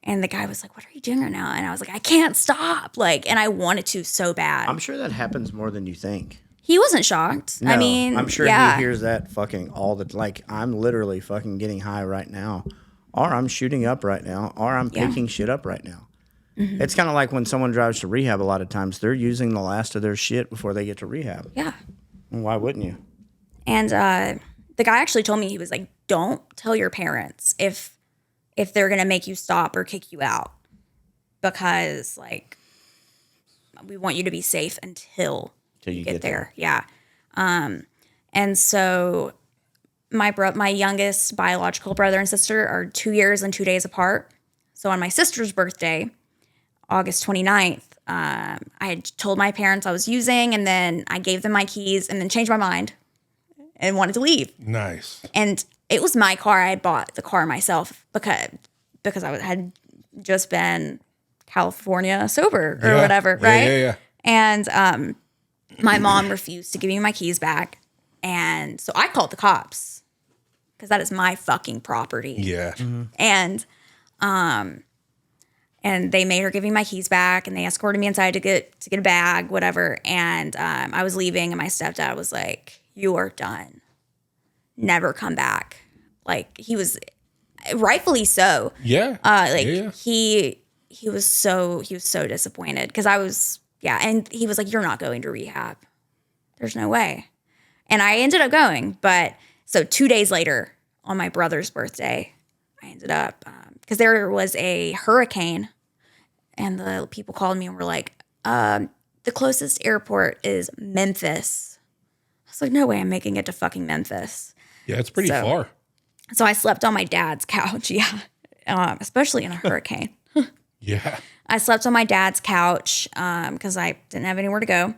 S3: And the guy was like, what are you doing right now? And I was like, I can't stop. And I wanted to so bad.
S2: I'm sure that happens more than you think.
S3: He wasn't shocked.
S2: No,
S3: I mean,
S2: I'm sure he hears that fucking all the, I'm literally fucking getting high right now or I'm shooting up right now, or I'm picking shit up right now. It's kind of like when someone drives to rehab, a lot of times they're using the last of their shit before they get to rehab.
S3: Yeah.
S2: Why wouldn't you?
S3: And the guy actually told me, he was like, don't tell your parents if they're going to make you stop or kick you out, because like we want you to be safe until you get there. Yeah. And so my youngest biological brother and sister are 2 years and 2 days apart. So on my sister's birthday, August 29th, I had told my parents I was using, and then I gave them my keys and then changed my mind and wanted to leave.
S1: Nice.
S3: And it was my car. I had bought the car myself because I had just been California sober or whatever, right?
S1: Yeah.
S3: And my mom refused to give me my keys back. And so I called the cops because that is my fucking property.
S1: Yeah.
S3: And they made her give me my keys back, and they escorted me inside to get a bag, whatever. And I was leaving, and my stepdad was like, "You are done. Never come back." Like, he was rightfully so.
S1: Yeah.
S3: He was so disappointed because I was, and he was like, "You're not going to rehab. There's no way." And I ended up going, but so 2 days later on my brother's birthday, I ended up because there was a hurricane, and the people called me and were like, "The closest airport is Memphis." I was like, "No way, I'm making it to fucking Memphis."
S1: Yeah, it's pretty far.
S3: So I slept on my dad's couch, especially in a hurricane.
S1: Yeah.
S3: I slept on my dad's couch because I didn't have anywhere to go.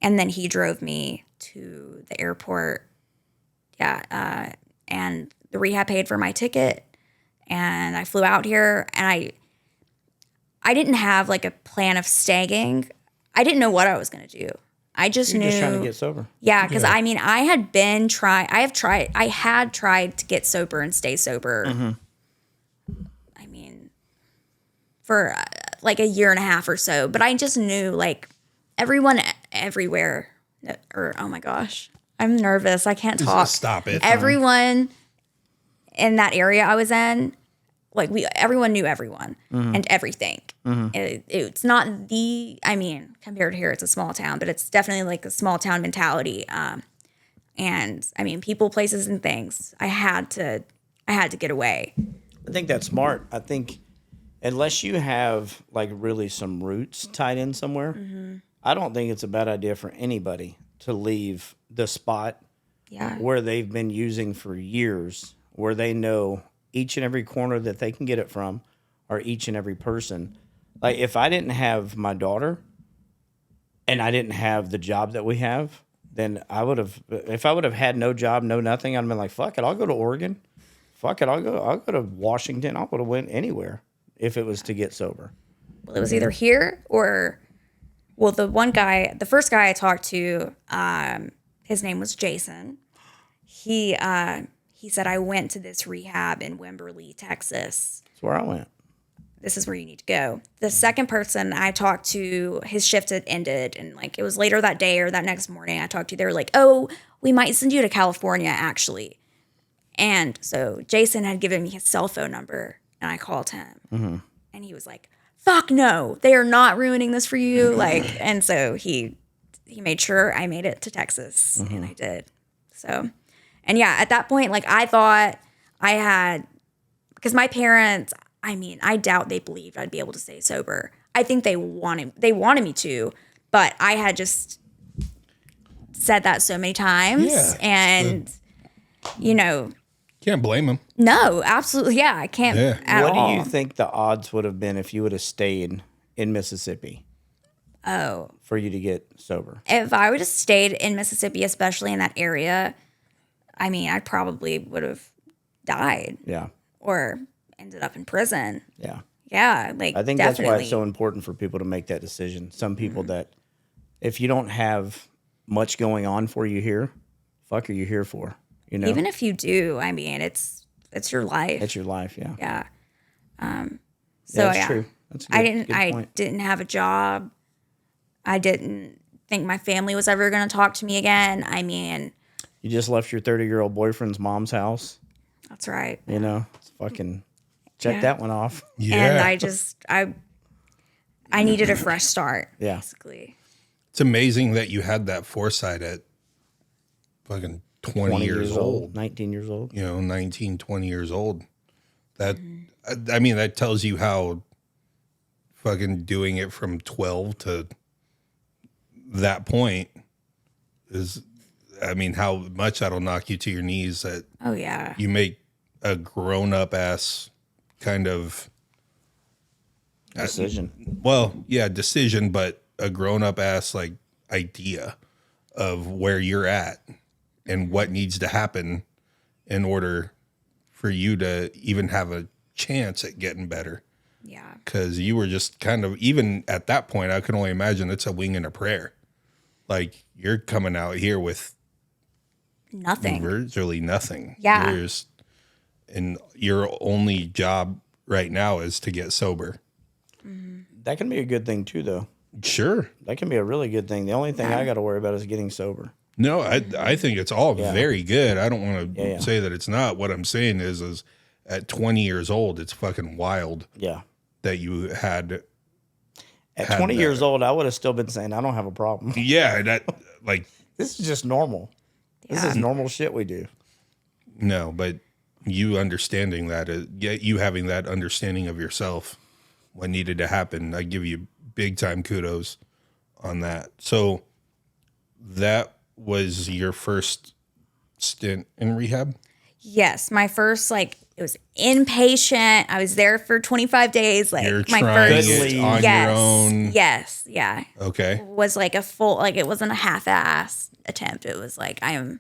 S3: And then he drove me to the airport. Yeah. And the rehab paid for my ticket. And I flew out here. And I didn't have like a plan of staying. I didn't know what I was going to do. I just knew.
S2: Just trying to get sober.
S3: Yeah, because I mean, I had tried to get sober and stay sober. I mean, for like a year and a half or so, but I just knew like everyone everywhere. Oh my gosh, I'm nervous. I can't talk.
S1: Stop it.
S3: Everyone in that area I was in, like everyone knew everyone and everything. It's not compared to here, it's a small town, but it's definitely like a small town mentality. And I mean, people, places, and things. I had to get away.
S2: I think that's smart. I think unless you have like really some roots tied in somewhere, I don't think it's a bad idea for anybody to leave the spot where they've been using for years, where they know each and every corner that they can get it from, or each and every person. Like, if I didn't have my daughter and I didn't have the job that we have, then if I would have had no job, no nothing, I'd have been like, fuck it, I'll go to Oregon. Fuck it, I'll go to Washington. I would have went anywhere if it was to get sober.
S3: Well, it was either here or, the first guy I talked to, his name was Jason. He said, "I went to this rehab in Wimberley, Texas.
S2: That's where I went.
S3: This is where you need to go." The second person I talked to, his shift had ended, and like it was later that day or that next morning I talked to, they were like, "Oh, we might send you to California, actually." And so Jason had given me his cell phone number, and I called him, and he was like, "Fuck no, they are not ruining this for you." Like, and so he made sure I made it to Texas, and I did. So. And yeah, at that point, like I thought I had, because my parents, I mean, I doubt they believed I'd be able to stay sober. I think they wanted me to, but I had just said that so many times, and
S1: Can't blame him.
S3: No, absolutely, yeah, I can't at all.
S2: What do you think the odds would have been if you would have stayed in Mississippi?
S3: Oh,
S2: for you to get sober?
S3: If I would have stayed in Mississippi, especially in that area, I mean, I probably would have died.
S2: Yeah.
S3: Or ended up in prison.
S2: Yeah.
S3: Yeah. Like,
S2: I think
S3: definitely.
S2: That's why it's so important for people to make that decision. Some people that, if you don't have much going on for you here, fuck are you here for? You know?
S3: Even if you do, I mean, it's your life.
S2: It's your life. Yeah.
S3: Yeah.
S2: That's true. That's good.
S3: I didn't have a job. I didn't think my family was ever going to talk to me again. I mean,
S2: you just left your 30-year-old boyfriend's mom's house.
S3: That's right.
S2: You know, it's fucking. check that one off.
S3: And I needed a fresh start,
S2: Yeah.
S3: basically.
S1: It's amazing that you had that foresight at fucking 20 years old.
S2: 19 years old.
S1: 19, 20 years old. That, I mean, that tells you how fucking doing it from 12 to that point is, I mean, how much that'll knock you to your knees that
S3: Oh, yeah.
S1: you make a grown up ass kind of
S2: Decision.
S1: decision, but a grown up ass like idea of where you're at and what needs to happen in order for you to even have a chance at getting better.
S3: Yeah.
S1: Because you were just kind of, even at that point, I can only imagine it's a wing and a prayer. Like you're coming out here with
S3: Nothing.
S1: virtually nothing.
S3: Yeah.
S1: And your only job right now is to get sober.
S2: That can be a good thing too, though.
S1: Sure.
S2: That can be a really good thing. The only thing I got to worry about is getting sober.
S1: No, I think it's all very good. I don't want to
S2: Yeah.
S1: say that it's not. What I'm saying is at 20 years old, it's fucking wild
S2: Yeah.
S1: that you had.
S2: At 20 years old, I would have still been saying, I don't have a problem.
S1: Yeah, that like,
S2: This is just normal. This is normal shit we do.
S1: no, but you understanding that, you having that understanding of yourself, what needed to happen, I give you big time kudos on that. So that was your first stint in rehab?
S3: Yes. My first, it was inpatient. I was there for 25 days.
S1: You're
S3: My
S1: trying
S3: first.
S1: it on
S3: Yes.
S1: your own.
S3: Yes. Yeah.
S1: Okay.
S3: Was like a full, it wasn't a half-ass attempt. It was like, I'm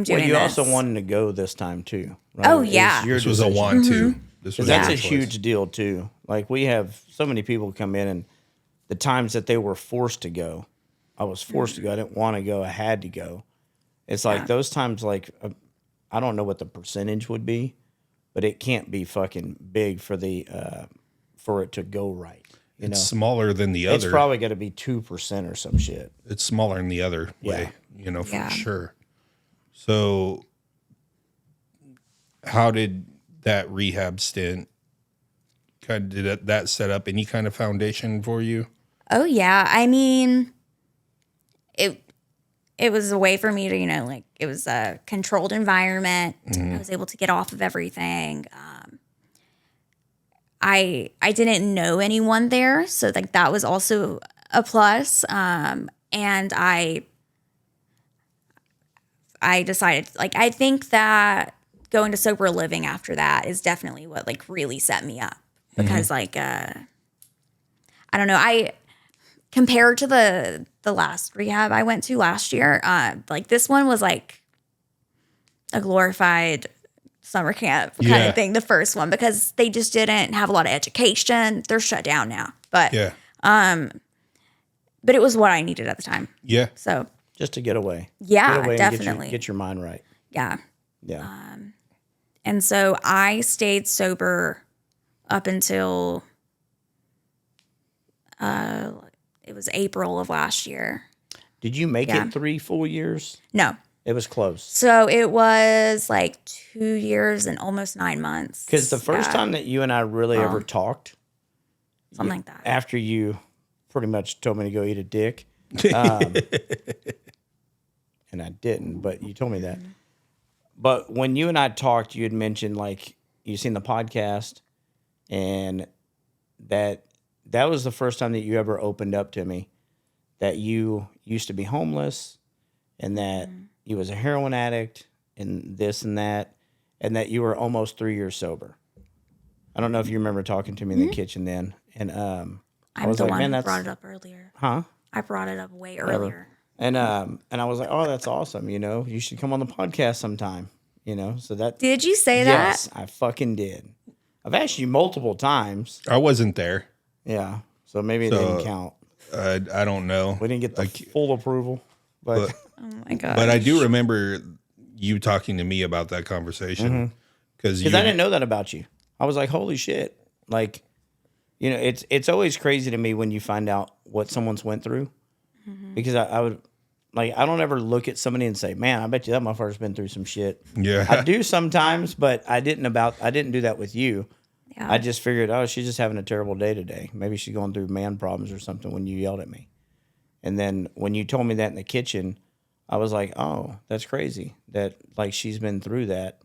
S3: doing
S2: Well, you
S3: this.
S2: also wanted to go this time too. Right?
S3: Oh,
S2: It was
S3: yeah.
S2: your
S1: This was a
S2: decision.
S1: want to. This was
S2: That's
S1: your
S2: a
S1: choice.
S2: huge deal too. Like we have so many people come in, and the times that they were forced to go, I was forced to go. I didn't want to go. I had to go. It's like those times. I don't know what the percentage would be, but it can't be fucking big for the for it to go right. You know,
S1: Smaller than the
S2: it's
S1: other.
S2: probably got to be 2% or some shit.
S1: It's smaller in the other way, for
S3: Yeah.
S1: sure. So how did that rehab stint did that set up any kind of foundation for you?
S3: Oh yeah, I mean, it was a way for me to it was a controlled environment. I was able to get off of everything. I didn't know anyone there, so that was also a plus. And I decided I think that going to sober living after that is definitely what really set me up because I don't know, compared to the last rehab I went to last year, this one was like a glorified summer camp kind of thing, the first one, because they just didn't have a lot of education. They're shut down now. But but it was what I needed at the time.
S1: Yeah.
S3: So
S2: Just to get away.
S3: yeah,
S2: Get away
S3: definitely.
S2: And get your mind right.
S3: Yeah.
S2: Yeah.
S3: And so I stayed sober up until it was April of last year.
S2: Did you make
S3: Yeah.
S2: it 3 full years?
S3: No.
S2: It was close.
S3: So it was 2 years and almost 9 months.
S2: Because the first time that you and I really ever talked,
S3: something like that.
S2: after you pretty much told me to go eat a dick, and I didn't, but you told me that. But when you and I talked, you had mentioned you seen the podcast, and that was the first time that you ever opened up to me that you used to be homeless, and that you was a heroin addict, and this and that you were almost 3 years sober. I don't know if you remember talking to me in the kitchen then, and
S3: I'm
S2: was
S3: the
S2: like,
S3: one
S2: man,
S3: who
S2: that's
S3: brought it up earlier.
S2: huh.
S3: I brought it up way earlier.
S2: And I was like, oh, that's awesome. You should come on the podcast sometime. So that.
S3: Did you say
S2: Yes,
S3: that?
S2: I fucking did. I've asked you multiple times.
S1: I wasn't there.
S2: Yeah. So maybe it didn't count.
S1: I don't know.
S2: We didn't get the full approval. But
S3: Oh my god.
S1: But I do remember you talking to me about that conversation because
S2: I didn't know that about you. I was like, holy shit. It's always crazy to me when you find out what someone's went through. Because I would, I don't ever look at somebody and say, man, I bet you that motherfucker's been through some shit.
S1: Yeah.
S2: I do sometimes, but I didn't do that with you.
S3: Yeah.
S2: I just figured, oh, she's just having a terrible day today. Maybe she's going through man problems or something when you yelled at me. And then when you told me that in the kitchen, I was like, oh, that's crazy that like she's been through that.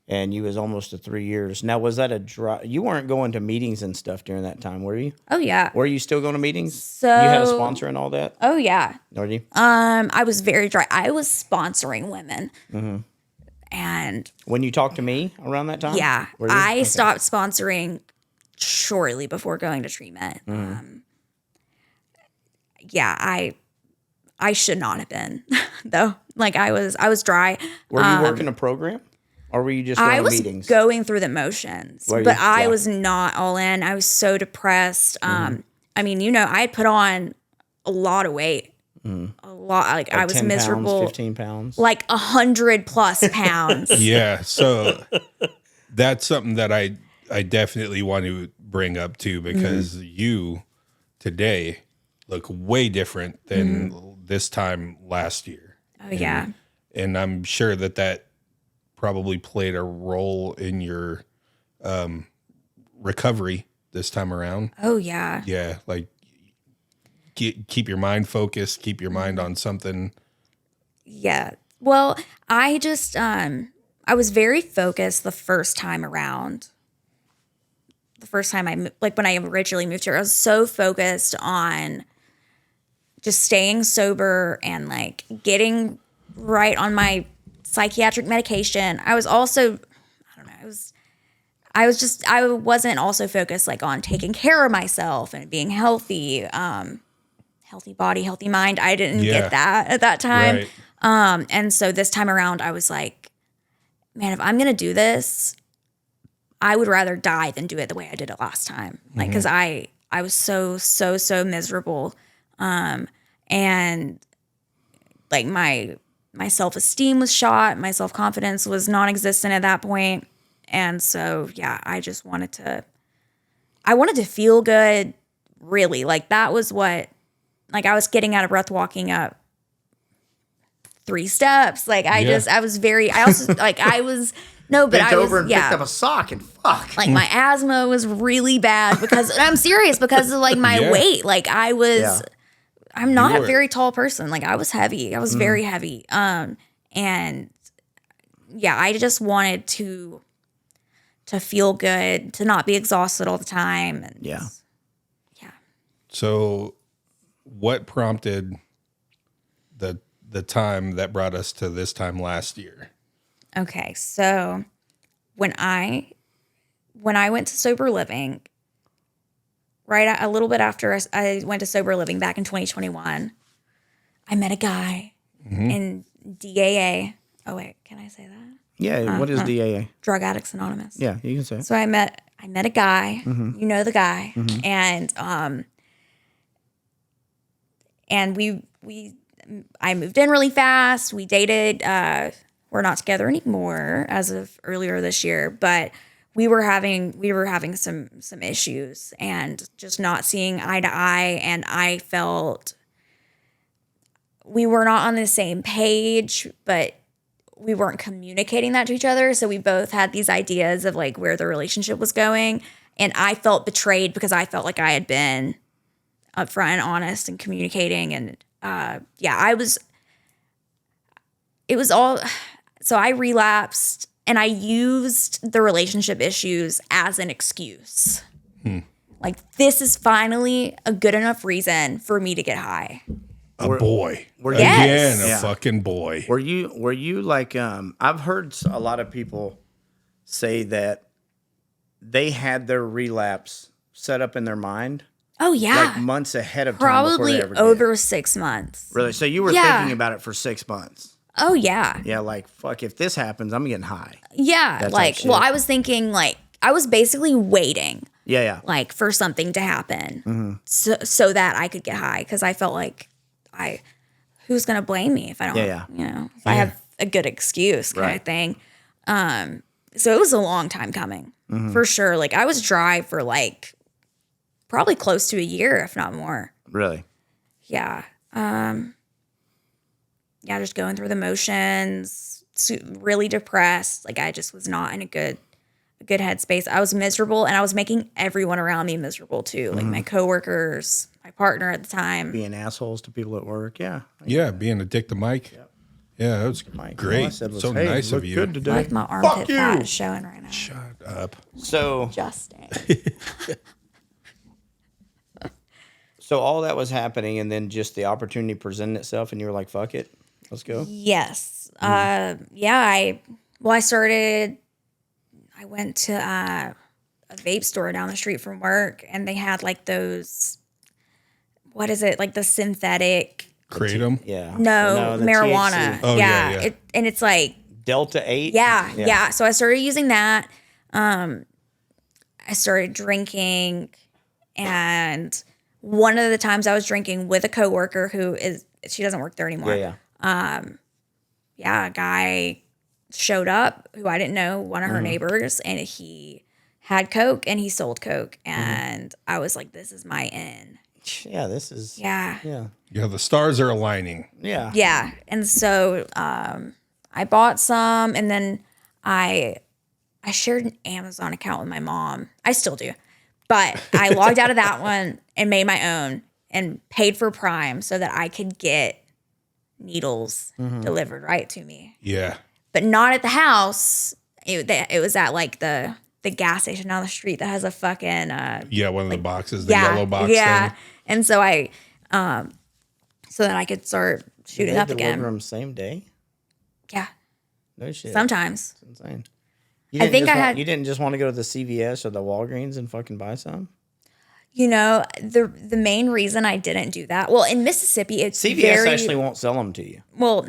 S2: And you was almost to 3 years. Now, was that a dry? You weren't going to meetings and stuff during that time, were you?
S3: Oh yeah.
S2: Were you still going to meetings?
S3: So
S2: you had a sponsor and all that?
S3: Oh yeah.
S2: Or you?
S3: I was very dry. I was sponsoring women. And
S2: When you talked to me around that time?
S3: yeah,
S2: Were you?
S3: I
S2: Okay.
S3: stopped sponsoring shortly before going to treatment. Yeah, I should not have been though. Like I was dry.
S2: Were you working a program? Or were you just going
S3: I
S2: to
S3: was
S2: meetings?
S3: going through the motions,
S2: Were you?
S3: but I
S2: Yeah.
S3: was not all in. I was so depressed. I mean, I had put on a lot of weight, a lot. Like I was
S2: 10
S3: miserable,
S2: pounds, 15 pounds?
S3: like 100+ pounds.
S1: Yeah, so that's something that I definitely want to bring up too, because you today look way different than this time last year.
S3: Oh yeah,
S1: And I'm sure that probably played a role in your recovery this time around.
S3: oh yeah.
S1: Yeah, like keep your mind focused, keep your mind on something.
S3: Yeah. Well, I just I was very focused the first time around. The first time when I originally moved here, I was so focused on just staying sober and like getting right on my psychiatric medication. I was also, I don't know, I wasn't also focused like on taking care of myself and being healthy, healthy body, healthy mind. I didn't
S1: Yeah.
S3: get that at that time.
S1: Right.
S3: And so this time around I was like, man, if I'm going to do this, I would rather die than do it the way I did it last time. Like, cause I was so miserable. And like my self-esteem was shot. My self-confidence was non-existent at that point. And so, yeah, I wanted to feel good, really. Like that was what, like I was getting out of breath walking up 3 steps. Like I also like I was, no, but
S2: Bent
S3: I was,
S2: over and
S3: yeah.
S2: picked up a sock and fuck.
S3: Like my asthma was really bad because I'm serious because of like my
S1: Yeah.
S3: weight. Like I was,
S2: Yeah.
S3: I'm not
S1: were-
S3: a very tall person. Like I was heavy. I was very heavy. And yeah, I just wanted to feel good, to not be exhausted all the time. And
S2: Yeah.
S3: yeah.
S1: So what prompted the time that brought us to this time last year?
S3: Okay, so when I went to sober living, a little bit after I went to sober living back in 2021, I met a guy in DAA. Oh wait, can I say that?
S2: Yeah. What is DAA?
S3: Drug Addicts Anonymous.
S2: Yeah, you can say it.
S3: So I met a guy. You know the guy, and I moved in really fast. We dated. We're not together anymore as of earlier this year, but we were having some issues and just not seeing eye to eye. And I felt we were not on the same page, but we weren't communicating that to each other. So we both had these ideas of like where the relationship was going. And I felt betrayed because I felt like I had been upfront and honest and communicating. And it was all, so I relapsed and I used the relationship issues as an excuse. Like this is finally a good enough reason for me to get high.
S1: A boy.
S3: Yes.
S1: Again, a fucking boy.
S2: Were you like I've heard a lot of people say that they had their relapse set up in their mind
S3: Oh yeah.
S2: like months ahead of time before
S3: Probably
S2: they ever
S3: over
S2: did.
S3: 6 months.
S2: Really? So you were
S3: Yeah.
S2: thinking about it for 6 months.
S3: Oh yeah.
S2: Yeah, like fuck, if this happens, I'm getting high.
S3: Yeah.
S2: That type
S3: Like,
S2: shit.
S3: well, I was thinking like I was basically waiting
S2: Yeah.
S3: like for something to happen
S2: Mm-hmm.
S3: so that I could get high because I felt like who's gonna blame me if I don't
S2: Yeah.
S3: if I have a good excuse kind
S2: Right.
S3: of thing. So it was a long time coming
S2: Mm-hmm.
S3: for sure. Like I was dry for like probably close to a year, if not more.
S2: Really?
S3: Yeah. Yeah, just going through the motions, really depressed. Like I just was not in a good good headspace. I was miserable, and I was making everyone around me miserable too, like my coworkers, my partner at the time.
S2: Being assholes to people at work. Yeah.
S1: Yeah, being a dick to Mike. Yeah, that was
S2: Mike,
S1: great.
S2: all I said was,
S1: So
S2: hey,
S1: nice
S2: look
S1: of you.
S2: good
S3: I
S2: today.
S3: feel like my
S2: Fuck
S3: armpit
S2: you.
S3: fat is showing right now.
S1: Shut up.
S2: So,
S3: Justin.
S2: so all that was happening, and then just the opportunity presented itself, and you were like, fuck it. Let's go.
S3: Yes. I went to a vape store down the street from work, and they had like those, what is it? Like the synthetic,
S1: Kratom.
S2: Yeah.
S3: no,
S2: the
S3: marijuana.
S2: THC.
S1: Oh, yeah.
S3: And it's like,
S2: Delta 8.
S3: yeah. So I started using that. I started drinking, and one of the times I was drinking with a coworker she doesn't work there anymore.
S2: Yeah.
S3: A guy showed up who I didn't know, one of her neighbors, and he had Coke and he sold Coke. And I was like, this is my in.
S2: Yeah. This is.
S3: Yeah.
S2: Yeah.
S1: Yeah, the stars are aligning.
S2: Yeah.
S3: Yeah. And so I bought some, and then I shared an Amazon account with my mom. I still do. But I logged out of that one and made my own and paid for Prime so that I could get needles delivered right to me.
S1: Yeah.
S3: But not at the house. It was at like the gas station down the street that has a fucking
S1: Yeah, one of the boxes, the yellow box thing.
S3: And so I so that I could start shooting up
S2: Deliver
S3: again.
S2: them same day.
S3: Yeah,
S2: No shit.
S3: sometimes.
S2: That's insane.
S3: I think
S2: You didn't just want to go to the CVS or the Walgreens and fucking buy some?
S3: You know, the main reason I didn't do that. Well, in Mississippi, it's
S2: CVS actually won't sell them to you.
S3: well.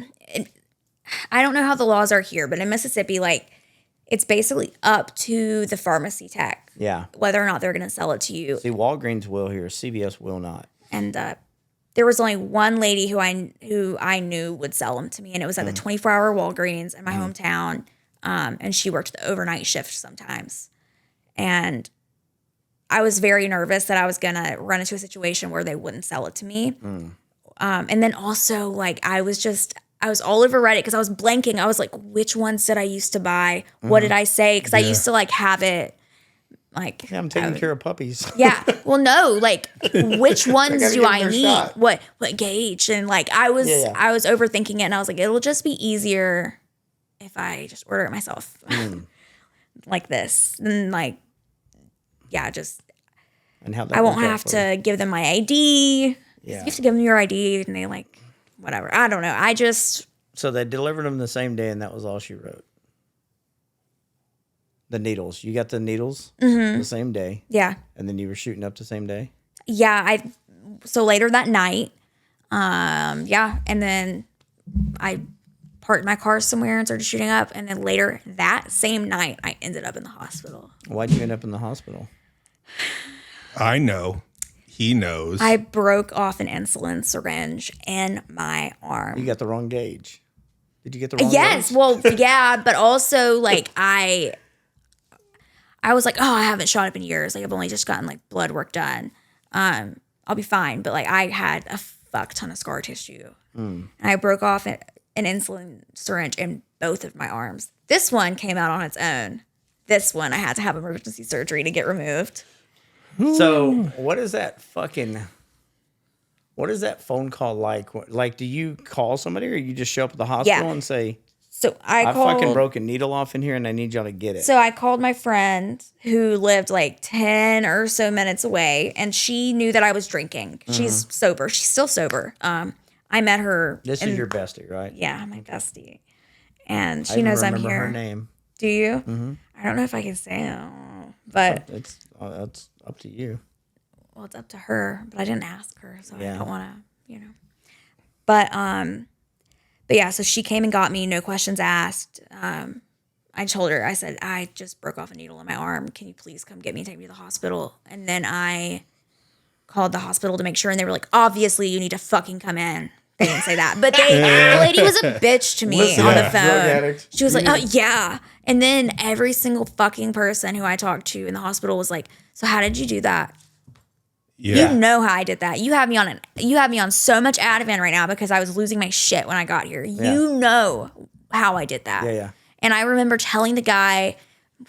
S3: I don't know how the laws are here, but in Mississippi, like it's basically up to the pharmacy tech
S2: Yeah.
S3: whether or not they're going to sell it to you.
S2: See, Walgreens will here. CVS will not.
S3: And there was only one lady who I knew would sell them to me, and it was at the 24-hour Walgreens in my hometown. And she worked the overnight shift sometimes. And I was very nervous that I was going to run into a situation where they wouldn't sell it to me. And then also, like, I was all over Reddit because I was blanking. I was like, which ones did I used to buy? What did I say? Because I used to, like, have it, like...
S2: Yeah, I'm taking care of puppies.
S3: Yeah. Well, no, like, which ones
S2: gotta
S3: do
S2: give
S3: I
S2: them their
S3: need?
S2: shot.
S3: What gauge? And, like, I was overthinking it, and I was like, it'll just be easier if I just order it myself. Like this. And, like, yeah, just...
S2: And how that
S3: I won't
S2: worked out
S3: have
S2: for you.
S3: to give them my ID.
S2: Yeah.
S3: You have to give them your ID, and they, like, whatever. I don't know. I just...
S2: So they delivered them the same day, and that was all she wrote. The needles. You got the needles the same day,
S3: Yeah.
S2: and then you were shooting up the same day?
S3: Yeah, so later that night, and then I parked my car somewhere and started shooting up, and then later that same night I ended up in the hospital.
S2: Why'd you end up in the hospital?
S1: I know. He knows.
S3: I broke off an insulin syringe in my arm.
S2: You got the wrong gauge. Did you get the wrong
S3: Yes,
S2: gauge?
S3: well, yeah, but also like I was like, oh, I haven't shot up in years. Like I've only just gotten like blood work done. I'll be fine. But like I had a fuck ton of scar tissue, and I broke off an insulin syringe in both of my arms. This one came out on its own. This one I had to have emergency surgery to get removed.
S2: So what is that phone call like? Like, do you call somebody or you just show up at the hospital and say,
S3: So I
S2: fucking
S3: called.
S2: broke a needle off in here and I need y'all to get it?
S3: So I called my friend who lived like 10 or so minutes away, and she knew that I was drinking. She's sober. She's still sober. I met her.
S2: This is your bestie, right?
S3: Yeah, my bestie. And
S2: I
S3: she
S2: even
S3: knows I'm
S2: remember
S3: here.
S2: her name.
S3: Do you? I don't know if I can say it, but
S2: It's up to you.
S3: well, it's up to her. But I didn't ask her, so
S2: Yeah.
S3: I don't want to, But yeah. So she came and got me, no questions asked. I told her, I said, I just broke off a needle in my arm. Can you please come get me and take me to the hospital? And then I called the hospital to make sure, and they were like, obviously you need to fucking come in. They didn't say that, but the lady was a bitch to me
S2: Listen,
S3: on the
S2: drug
S3: phone.
S2: addict.
S3: She was like, oh yeah. And then every single fucking person who I talked to in the hospital was like, so how did you do that?
S1: yeah.
S3: You know how I did that. You have me on so much Ativan right now because I was losing my shit when I got here. You know how I did that.
S2: Yeah.
S3: And I remember telling the guy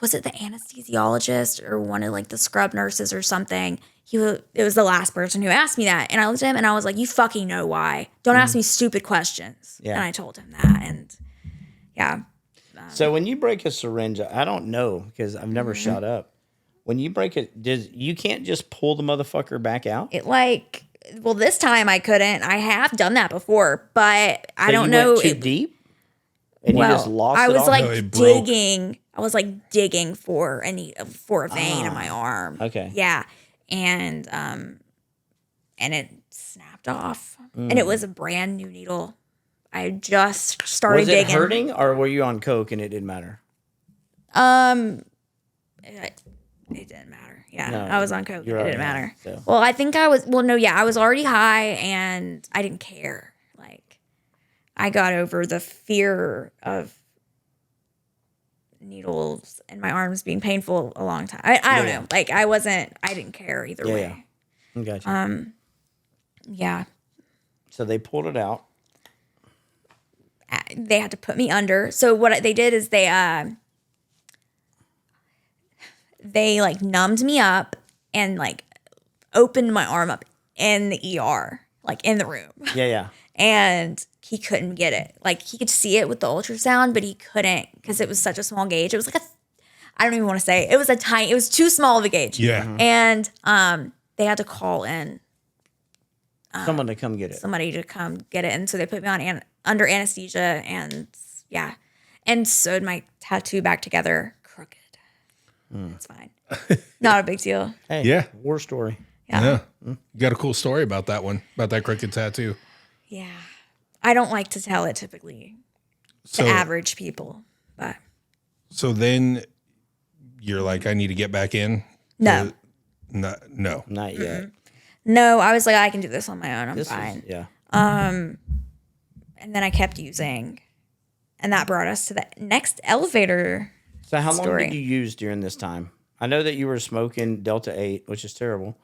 S3: was it the anesthesiologist or one of like the scrub nurses or something? It was the last person who asked me that. And I looked at him and I was like, you fucking know why. Don't ask me stupid questions.
S2: Yeah.
S3: And I told him that. And yeah.
S2: So when you break a syringe, I don't know because I've never shot up. When you break it, you can't just pull the motherfucker back out?
S3: This time I couldn't. I have done that before, but I don't
S2: you
S3: know.
S2: Went too deep? And you just lost
S3: I
S2: it
S3: was
S2: all?
S3: like
S1: No, it broke.
S3: digging. I was like digging for a vein in my arm.
S2: Okay.
S3: Yeah. And it snapped off. And it was a brand new needle. I just started
S2: Was it
S3: digging.
S2: hurting or were you on coke and it didn't matter?
S3: It didn't matter. Yeah.
S2: No,
S3: I was on coke. It
S2: you're
S3: didn't
S2: already
S3: matter.
S2: high, so.
S3: Well, I think I was I was already high and I didn't care. Like I got over the fear of needles in my arms being painful a long time. I don't know. Like I didn't care either way.
S2: Yeah. Gotcha.
S3: Yeah.
S2: So they pulled it out.
S3: They had to put me under. So what they did is they like numbed me up and like opened my arm up in the ER, like in the room.
S2: Yeah.
S3: And he couldn't get it. Like he could see it with the ultrasound, but he couldn't because it was such a small gauge. It was like I don't even want to say it was too small of a gauge.
S1: Yeah.
S3: And they had to call in
S2: Someone to come get it.
S3: somebody to come get it. And so they put me on under anesthesia and yeah, and sewed my tattoo back together crooked. It's fine. Not a big deal.
S2: Hey,
S1: Yeah.
S2: war story.
S3: Yeah.
S1: You got a cool story about that one, about that crooked tattoo.
S3: Yeah. I don't like to tell it typically to
S1: So,
S3: average people, but
S1: so then you're like, I need to get back in.
S3: no.
S1: No.
S2: Not yet.
S3: No, I was like, I can do this on my own. I'm
S2: This
S3: fine.
S2: is, yeah.
S3: And then I kept using, and that brought us to the next elevator.
S2: So how long
S3: story.
S2: did you use during this time? I know that you were smoking Delta 8, which is terrible,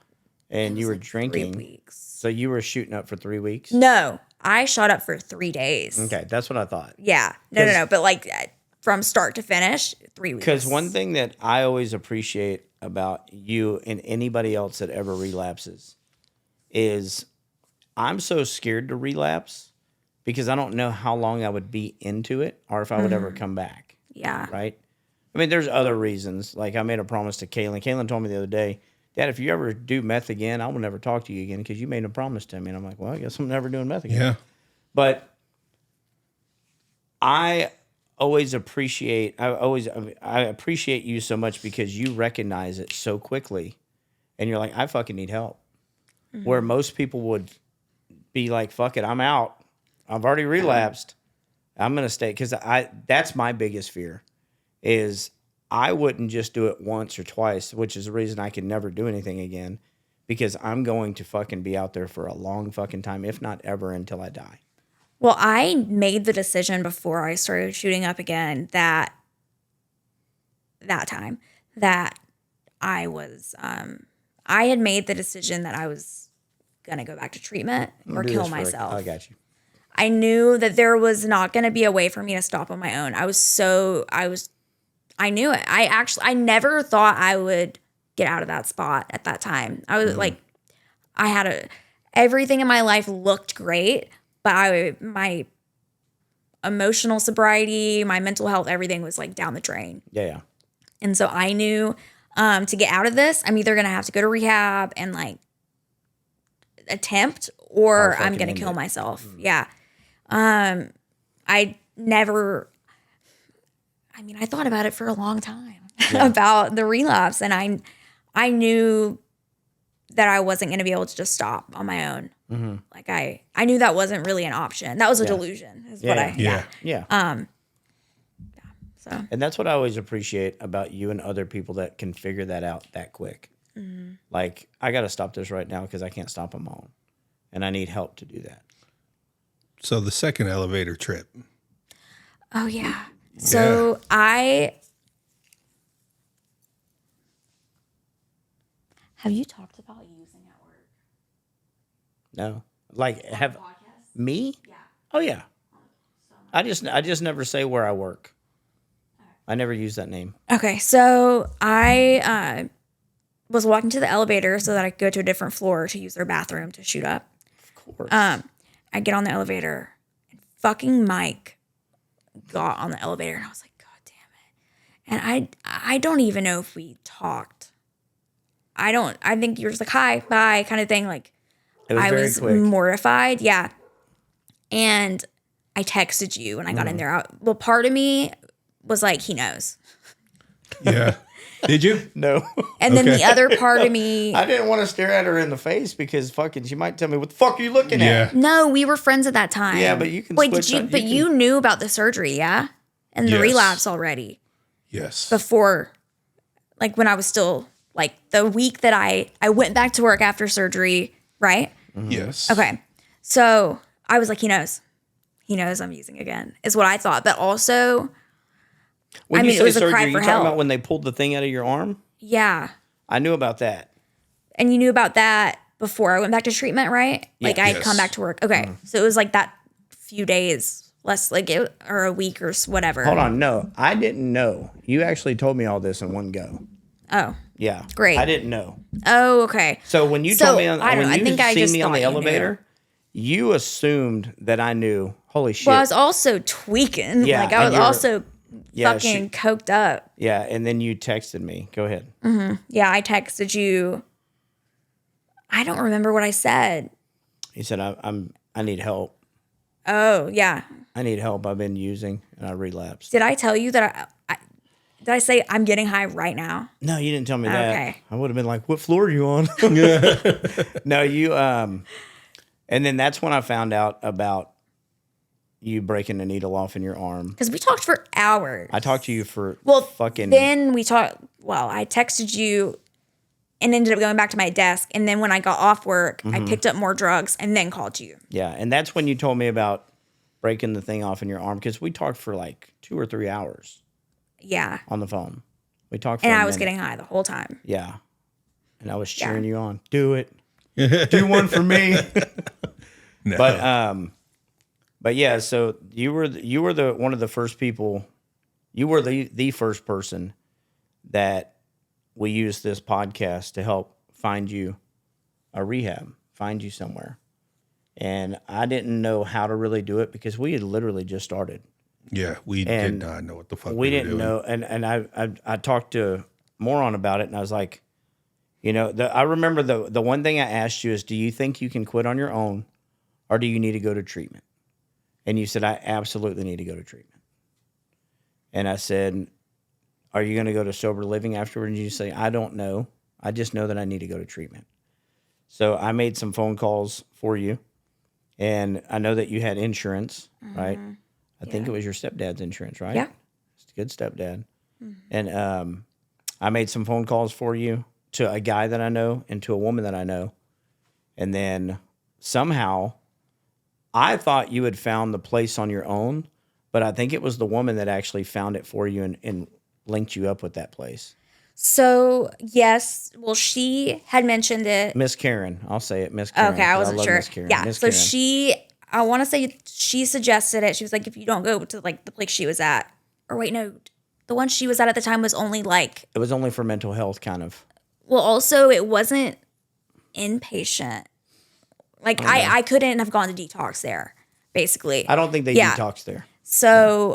S2: and you were drinking.
S3: 3 weeks.
S2: So you were shooting up for 3 weeks?
S3: No, I shot up for 3 days.
S2: Okay, that's what I thought.
S3: Yeah. No. But like from start to finish, 3 weeks.
S2: Because one thing that I always appreciate about you and anybody else that ever relapses is I'm so scared to relapse because I don't know how long I would be into it or if I would ever come back.
S3: Yeah.
S2: Right? I mean, there's other reasons. Like I made a promise to Kaylin. Kaylin told me the other day, Dad, if you ever do meth again, I will never talk to you again because you made a promise to me. And I'm like, well, I guess I'm never doing meth again.
S1: Yeah.
S2: But I appreciate you so much because you recognize it so quickly and you're like, I fucking need help. Where most people would be like, fuck it, I'm out. I've already relapsed. I'm going to stay. Because that's my biggest fear is I wouldn't just do it once or twice, which is the reason I can never do anything again because I'm going to fucking be out there for a long fucking time, if not ever until I die.
S3: Well, I made the decision before I started shooting up again that time that I was, I had made the decision that I was going to go back to treatment or kill myself.
S2: I got you.
S3: I knew that there was not going to be a way for me to stop on my own. I knew it. I never thought I would get out of that spot at that time. I was like, everything in my life looked great, but my emotional sobriety, my mental health, everything was like down the drain.
S2: Yeah.
S3: And so I knew to get out of this, I'm either going to have to go to rehab and like attempt or I'm going to kill myself. Yeah. I thought about it for a long time about the relapse and I knew that I wasn't going to be able to just stop on my own. Mm-hmm. Like I knew that wasn't really an option. That was a delusion is what
S2: Yeah.
S3: So,
S2: and that's what I always appreciate about you and other people that can figure that out that quick. Mm-hmm. Like, I got to stop this right now because I can't stop on my own. And I need help to do that.
S1: So the second elevator trip.
S3: oh yeah. So have you talked about using at work?
S2: No. Like, have
S3: Podcast?
S2: me?
S3: Yeah.
S2: Oh, yeah. I just never say where I work. I never used that name.
S3: Okay, so I was walking to the elevator so that I could go to a different floor to use their bathroom to shoot up.
S2: Of course.
S3: I get on the elevator, and fucking Mike got on the elevator, and I was like, God damn it. And I don't even know if we talked. I think you were just like, hi, bye, kind of thing. Like,
S2: it was
S3: I
S2: very
S3: was
S2: quick.
S3: mortified. Yeah. And I texted you when I got in there. Well, part of me was like, he knows.
S1: Yeah. Did you?
S2: No.
S3: And then the other part of me.
S2: I didn't want to stare at her in the face because fucking she might tell me, what the fuck are you looking at?
S3: No, we were friends at that time.
S2: Yeah, but you can
S3: Wait,
S2: switch
S3: did you?
S2: up-
S3: But
S2: you
S3: you
S2: can-
S3: knew about the surgery, yeah, and the
S1: Yes.
S3: relapse already
S1: Yes.
S3: before, like when I was still like the week that I went back to work after surgery, right?
S1: Yes.
S3: Okay, so I was like, he knows I'm using again, is what I thought, but also,
S2: When
S3: I
S2: you
S3: mean, it
S2: say
S3: was a
S2: surgery,
S3: cry
S2: you
S3: for
S2: talking
S3: help.
S2: about when they pulled the thing out of your arm?
S3: yeah,
S2: I knew about that.
S3: and you knew about that before I went back to treatment, right? Like I had
S1: Yes.
S3: come back to work. Okay, so it was like that few days, less like it, or a week or whatever.
S2: Hold on, no, I didn't know. You actually told me all this in one go.
S3: Oh.
S2: Yeah,
S3: Great.
S2: I didn't know.
S3: Oh, okay.
S2: So when you
S3: So,
S2: told me,
S3: I don't
S2: when
S3: know. I
S2: you
S3: think I
S2: seen
S3: just
S2: me on the
S3: thought you knew.
S2: elevator, you assumed that I knew. Holy shit!
S3: Well, I was also tweaking.
S2: Yeah,
S3: Like I
S2: and
S3: was
S2: you were-
S3: also
S2: Yeah,
S3: fucking coked up.
S2: yeah, and then you texted me. Go ahead.
S3: Yeah, I texted you. I don't remember what I said.
S2: He said, I need help.
S3: Oh, yeah.
S2: I need help. I've been using and I relapsed.
S3: Did I tell you that did I say I'm getting high right now?
S2: No, you didn't tell me that.
S3: Okay.
S2: I would have been like, what floor are you on? No, you, and then that's when I found out about you breaking the needle off in your arm.
S3: Because we talked for hours.
S2: I talked to you for
S3: Well,
S2: fucking.
S3: then we talked. Well, I texted you and ended up going back to my desk. And then when I got off work, I picked up more drugs and then called you.
S2: Yeah, and that's when you told me about breaking the thing off in your arm because we talked for like 2 or 3 hours
S3: Yeah.
S2: on the phone. We talked for
S3: And
S2: a
S3: I was
S2: minute.
S3: getting high the whole time.
S2: Yeah. And I was cheering you on. Do it. Do one for me.
S1: No.
S2: But yeah, so you were the one of the first people. You were the first person that we used this podcast to help find you a rehab, find you somewhere. And I didn't know how to really do it because we had literally just started.
S1: Yeah, we
S2: And
S1: did not know what the fuck
S2: We
S1: we were
S2: didn't
S1: doing.
S2: know, and I talked to Moron about it, and I was like, you know, I remember the one thing I asked you is, do you think you can quit on your own, or do you need to go to treatment? And you said, I absolutely need to go to treatment. And I said, are you going to go to sober living afterward? And you say, I don't know. I just know that I need to go to treatment. So I made some phone calls for you, and I know that you had insurance, right? I think it was your stepdad's insurance, right?
S3: Yeah.
S2: It's a good stepdad. And I made some phone calls for you to a guy that I know and to a woman that I know. And then somehow I thought you had found the place on your own, but I think it was the woman that actually found it for you and linked you up with that place.
S3: So, yes. Well, she had mentioned it.
S2: Miss Karen. I'll say it, Miss Karen.
S3: Okay, I
S2: 'cause
S3: wasn't
S2: love
S3: sure.
S2: Miss Karen.
S3: Yeah.
S2: Miss
S3: So
S2: Karen.
S3: I want to say she suggested it. She was like, if you don't go to like the place she was at, or wait, no, the one she was at the time was only like,
S2: It was only for mental health, kind of.
S3: well, also it wasn't inpatient. Like I couldn't have gone to detox there, basically.
S2: I don't think they
S3: Yeah.
S2: detox there.
S3: So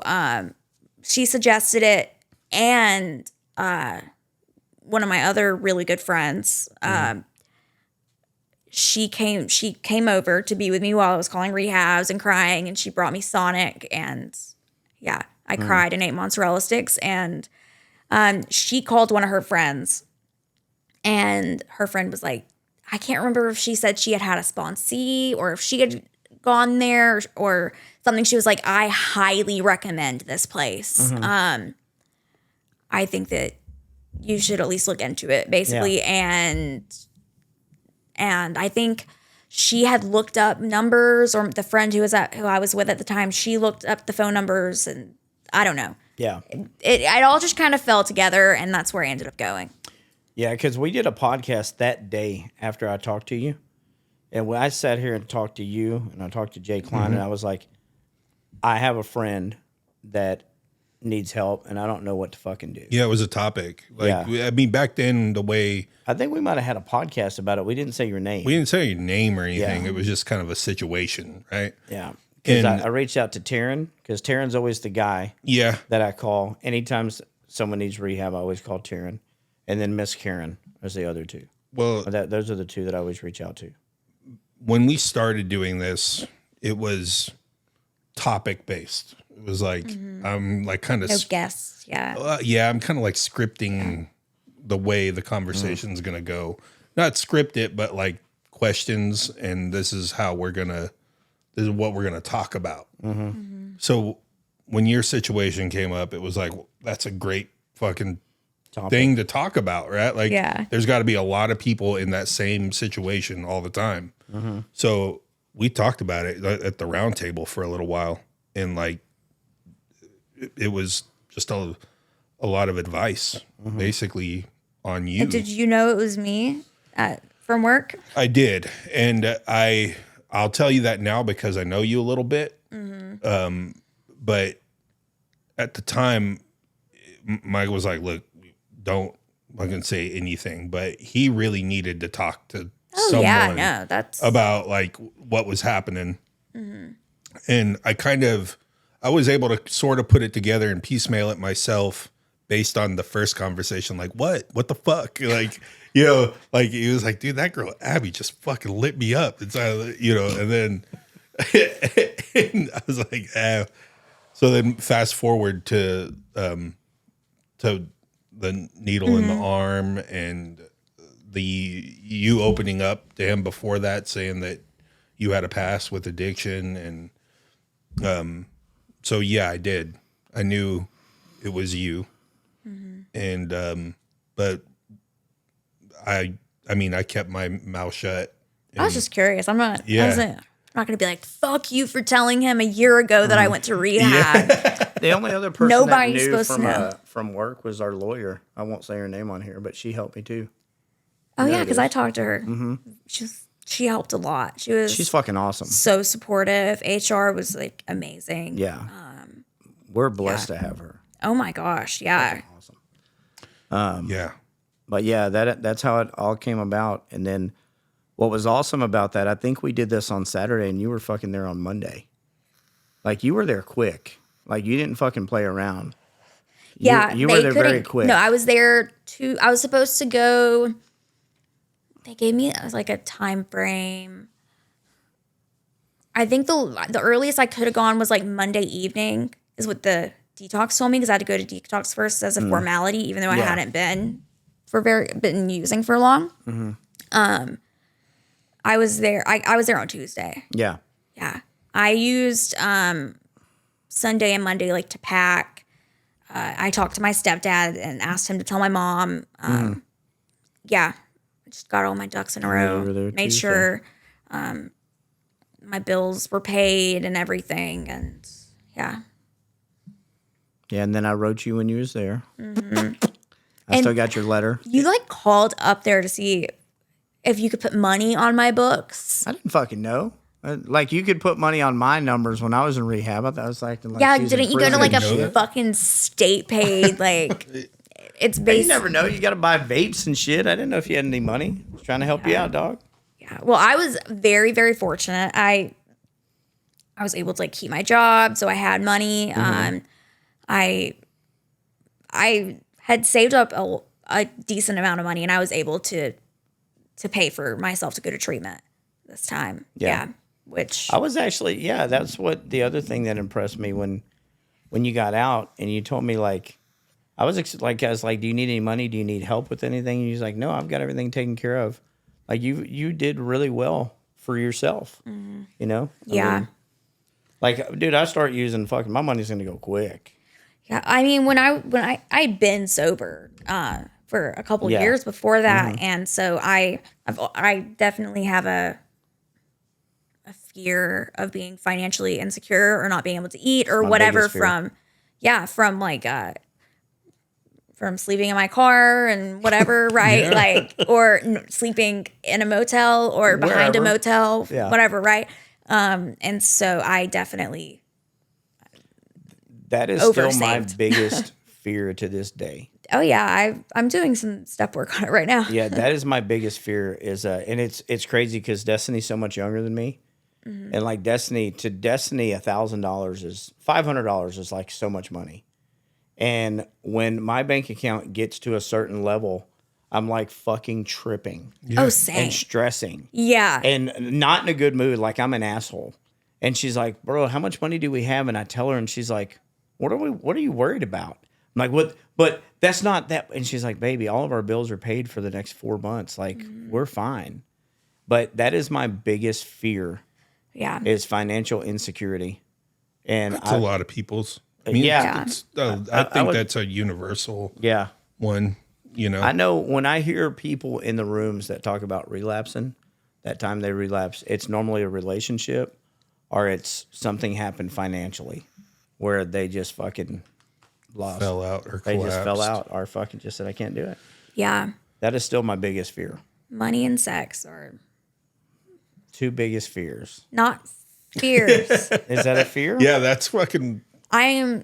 S3: she suggested it, and one of my other really good friends, she came over to be with me while I was calling rehabs and crying, and she brought me Sonic, and yeah, I cried and ate mozzarella sticks, and she called one of her friends, and her friend was like, I can't remember if she said she had a sponsee or if she had gone there or something. She was like, I highly recommend this place. I think that you should at least look into it, basically. And I think she had looked up numbers, or the friend who I was with at the time, she looked up the phone numbers, and I don't know.
S2: Yeah.
S3: It all just kind of fell together, and that's where I ended up going.
S2: Yeah, because we did a podcast that day after I talked to you. And when I sat here and talked to you and I talked to Jay Klein, and I was like, I have a friend that needs help, and I don't know what to fucking do.
S1: Yeah, it was a topic. Like,
S2: Yeah.
S1: I mean, back then, the way
S2: I think we might have had a podcast about it. We didn't say your name.
S1: we didn't say your name or anything,
S2: Yeah.
S1: it was just kind of a situation, right?
S2: Yeah. Because
S1: And-
S2: I reached out to Taryn, because Taryn's always the guy
S1: Yeah.
S2: that I call. Anytime someone needs rehab, I always call Taryn. And then Miss Karen is the other two.
S1: Well,
S2: Those are the two that I always reach out to.
S1: when we started doing this, it was topic based. It was like, I'm like kind of,
S3: No guests. Yeah.
S1: yeah, I'm kind of like scripting the way the conversation's going to go. Not script it, but like questions. And this is what we're going to talk about. So when your situation came up, it was like, that's a great fucking
S2: Topic.
S1: thing to talk about, right? Like,
S3: Yeah.
S1: there's got to be a lot of people in that same situation all the time. So we talked about it at the round table for a little while, and like, it was just a lot of advice, basically, on you.
S3: Did you know it was me from work?
S1: I did, and I'll tell you that now because I know you a little bit. But at the time, Mike was like, "Look, don't fucking say anything." But he really needed to talk to
S3: Oh
S1: someone
S3: yeah, no, that's
S1: about like what was happening, and I was able to sort of put it together and piecemeal it myself based on the first conversation. Like, what the fuck? Like, like he was like, dude, that girl Abby just fucking lit me up. It's and then and I was like, ah. So then fast forward to the needle in the arm and you opening up to him before that, saying that you had a past with addiction, and so yeah, I did. I knew it was you, and but I mean, I kept my mouth shut.
S3: I was just curious. I'm not.
S1: Yeah.
S3: I wasn't. I'm not gonna be like, fuck you for telling him a year ago that I went to rehab.
S2: The only other person
S3: Nobody's
S2: that knew
S3: supposed to know.
S2: from work was our lawyer. I won't say her name on here, but she helped me too.
S3: Oh yeah,
S2: it
S3: because I talked to her. She helped a lot.
S2: She's fucking awesome.
S3: so supportive. HR was like amazing.
S2: Yeah. We're blessed to have her.
S3: Oh my gosh. Yeah.
S2: Awesome.
S1: Yeah,
S2: But yeah, that's how it all came about. And then what was awesome about that, I think we did this on Saturday and you were fucking there on Monday. Like you were there quick. Like you didn't fucking play around.
S3: Yeah.
S2: You were there very quick.
S3: No, I was there I was supposed to go. They gave me like a time frame. I think the earliest I could have gone was like Monday evening is what the detox told me, because I had to go to detox first as a formality, even though I hadn't been using for long. I was there. I was there on Tuesday.
S2: Yeah.
S3: Yeah. I used Sunday and Monday like to pack. I talked to my stepdad and asked him to tell my mom. Yeah. I just got all my ducks in a row.
S2: you were there
S3: Made
S2: Tuesday.
S3: sure my bills were paid and everything. And yeah.
S2: Yeah, and then I wrote you when you was there. I still got your letter.
S3: You like called up there to see if you could put money on my books.
S2: I didn't fucking know. Like you could put money on my numbers when I was in rehab. I thought I was acting like
S3: Yeah,
S2: she's in
S3: didn't you go to
S2: prison
S3: like a
S2: and shit.
S3: fucking state paid like it's
S2: You
S3: based.
S2: never know. You got to buy vapes and shit. I didn't know if you had any money. I was trying to help you out, dog.
S3: Yeah. Well, I was very, very fortunate. I was able to like keep my job, so I had money. I had saved up a decent amount of money, and I was able to pay for myself to go to treatment this time.
S2: Yeah.
S3: Which
S2: I was actually, that's what the other thing that impressed me when you got out and you told me like, I was like, do you need any money? Do you need help with anything? And he was like, no, I've got everything taken care of. Like you did really well for yourself, you know?
S3: Yeah.
S2: Like, dude, I start using my money's going to go quick.
S3: Yeah, I mean, when I'd been sober for a couple years before that, and so I definitely have a fear of being financially insecure or not being able to eat or
S2: my
S3: whatever
S2: biggest fear.
S3: from sleeping in my car and whatever, right? Like or sleeping in a motel or behind a
S2: Wherever.
S3: motel,
S2: Yeah.
S3: whatever, right? And so I definitely.
S2: That is still my
S3: Oversaved.
S2: biggest fear to this day.
S3: Oh yeah, I'm doing some step work on it right now.
S2: Yeah, that is my biggest fear is and it's crazy because Destiny's so much younger than me. And like Destiny $1,000 is $500 is like so much money. And when my bank account gets to a certain level, I'm like fucking tripping
S3: Oh, same.
S2: and stressing
S3: Yeah.
S2: and not in a good mood. Like I'm an asshole. And she's like, bro, how much money do we have? And I tell her and she's like, what are you worried about? I'm like, what? But that's not that. And she's like, baby, all of our bills are paid for the next 4 months. Like we're fine. But that is my biggest fear.
S3: Yeah.
S2: Is financial insecurity, and
S1: It's a lot of people's. I mean,
S2: Yeah.
S1: I think that's a universal
S2: yeah,
S1: one. You know,
S2: I know when I hear people in the rooms that talk about relapsing, that time they relapse, it's normally a relationship, or it's something happened financially, where they just fucking lost,
S1: fell out or
S2: they
S1: collapsed.
S2: just fell out, or fucking just said I can't do it.
S3: Yeah.
S2: That is still my biggest fear.
S3: Money and sex are
S2: 2 biggest fears.
S3: not fears.
S2: Is that a fear?
S1: Yeah, that's fucking.
S3: I'm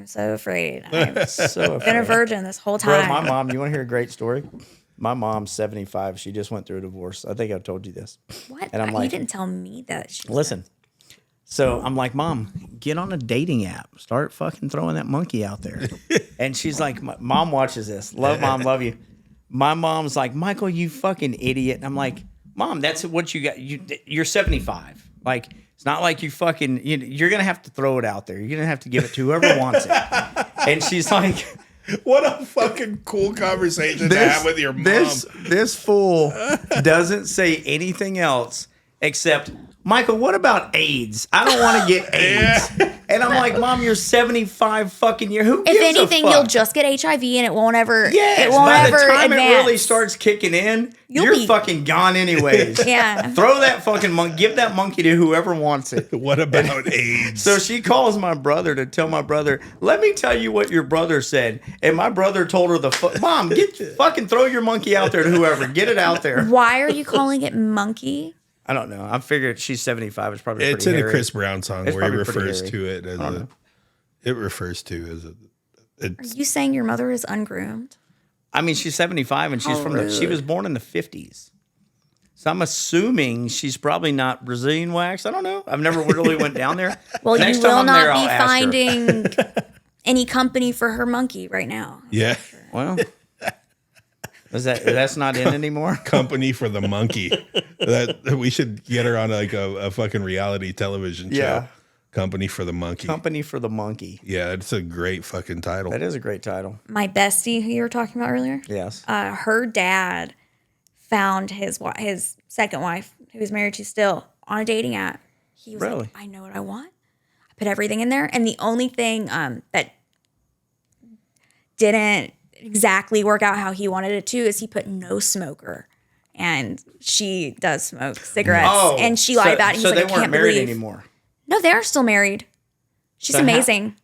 S3: so afraid. I've
S2: So
S3: been a
S2: afraid.
S3: virgin this whole
S2: Bro,
S3: time.
S2: my mom, you want to hear a great story? My mom's 75. She just went through a divorce. I think I've told you this.
S3: What?
S2: And I'm
S3: You
S2: like,
S3: didn't tell me that.
S2: listen. So I'm like, Mom, get on a dating app. Start fucking throwing that monkey out there. And she's like, Mom watches this. Love Mom, love you. My mom's like, Michael, you fucking idiot. And I'm like, Mom, that's what you got. You're 75. Like, it's not like you fucking, you're going to have to throw it out there. You're going to have to give it to whoever wants it. And she's like,
S1: What a fucking cool conversation to have with your mom.
S2: This fool doesn't say anything else except, Michael, what about AIDS? I don't want to get AIDS. And I'm like, Mom, you're 75 fucking years. Who gives
S3: If anything,
S2: a fuck?
S3: you'll just get HIV and it won't ever.
S2: Yes,
S3: it won't
S2: by
S3: ever
S2: the time
S3: advance.
S2: it really starts kicking in, you're
S3: be-
S2: fucking gone anyways.
S3: Yeah.
S2: Throw that fucking monkey, give that monkey to whoever wants it.
S1: What about AIDS?
S2: So she calls my brother to tell my brother, let me tell you what your brother said. And my brother told her Mom, fucking throw your monkey out there to whoever. Get it out there.
S3: Why are you calling it monkey?
S2: I don't know. I figured she's 75. It's probably
S1: it's
S2: pretty
S1: in
S2: hairy.
S1: a Chris Brown song
S2: It's
S1: where he
S2: probably pretty
S1: refers
S2: hairy.
S1: to it as a. It refers to as a.
S3: Are
S1: It's,
S3: you saying your mother is ungroomed?
S2: I mean, she's 75 and she's
S3: How
S2: she
S3: rude.
S2: was born in the 50s. So I'm assuming she's probably not Brazilian wax. I don't know. I've never really went down there.
S3: Well,
S2: Next
S3: you
S2: time
S3: will
S2: I'm
S3: not
S2: there, I'll
S3: be
S2: ask her.
S3: finding any company for her monkey right now.
S1: yeah.
S2: Well, that's not in anymore?
S1: Company for the monkey. That we should get her on like a fucking reality television show.
S2: Yeah.
S1: Company for the monkey.
S2: Company for the monkey.
S1: Yeah, it's a great fucking title.
S2: That is a great title.
S3: My bestie, who you were talking about earlier,
S2: Yes.
S3: her dad found his second wife, who he's married to still, on a dating app. He was
S2: Really?
S3: like, I know what I want. I put everything in there. And the only thing that didn't exactly work out how he wanted it to is he put no smoker. And she does smoke cigarettes. And she lied about it. He's
S2: so
S3: like,
S2: they
S3: I
S2: weren't
S3: can't
S2: married
S3: believe.
S2: anymore.
S3: No, they are still married. She's
S2: So how-
S3: amazing.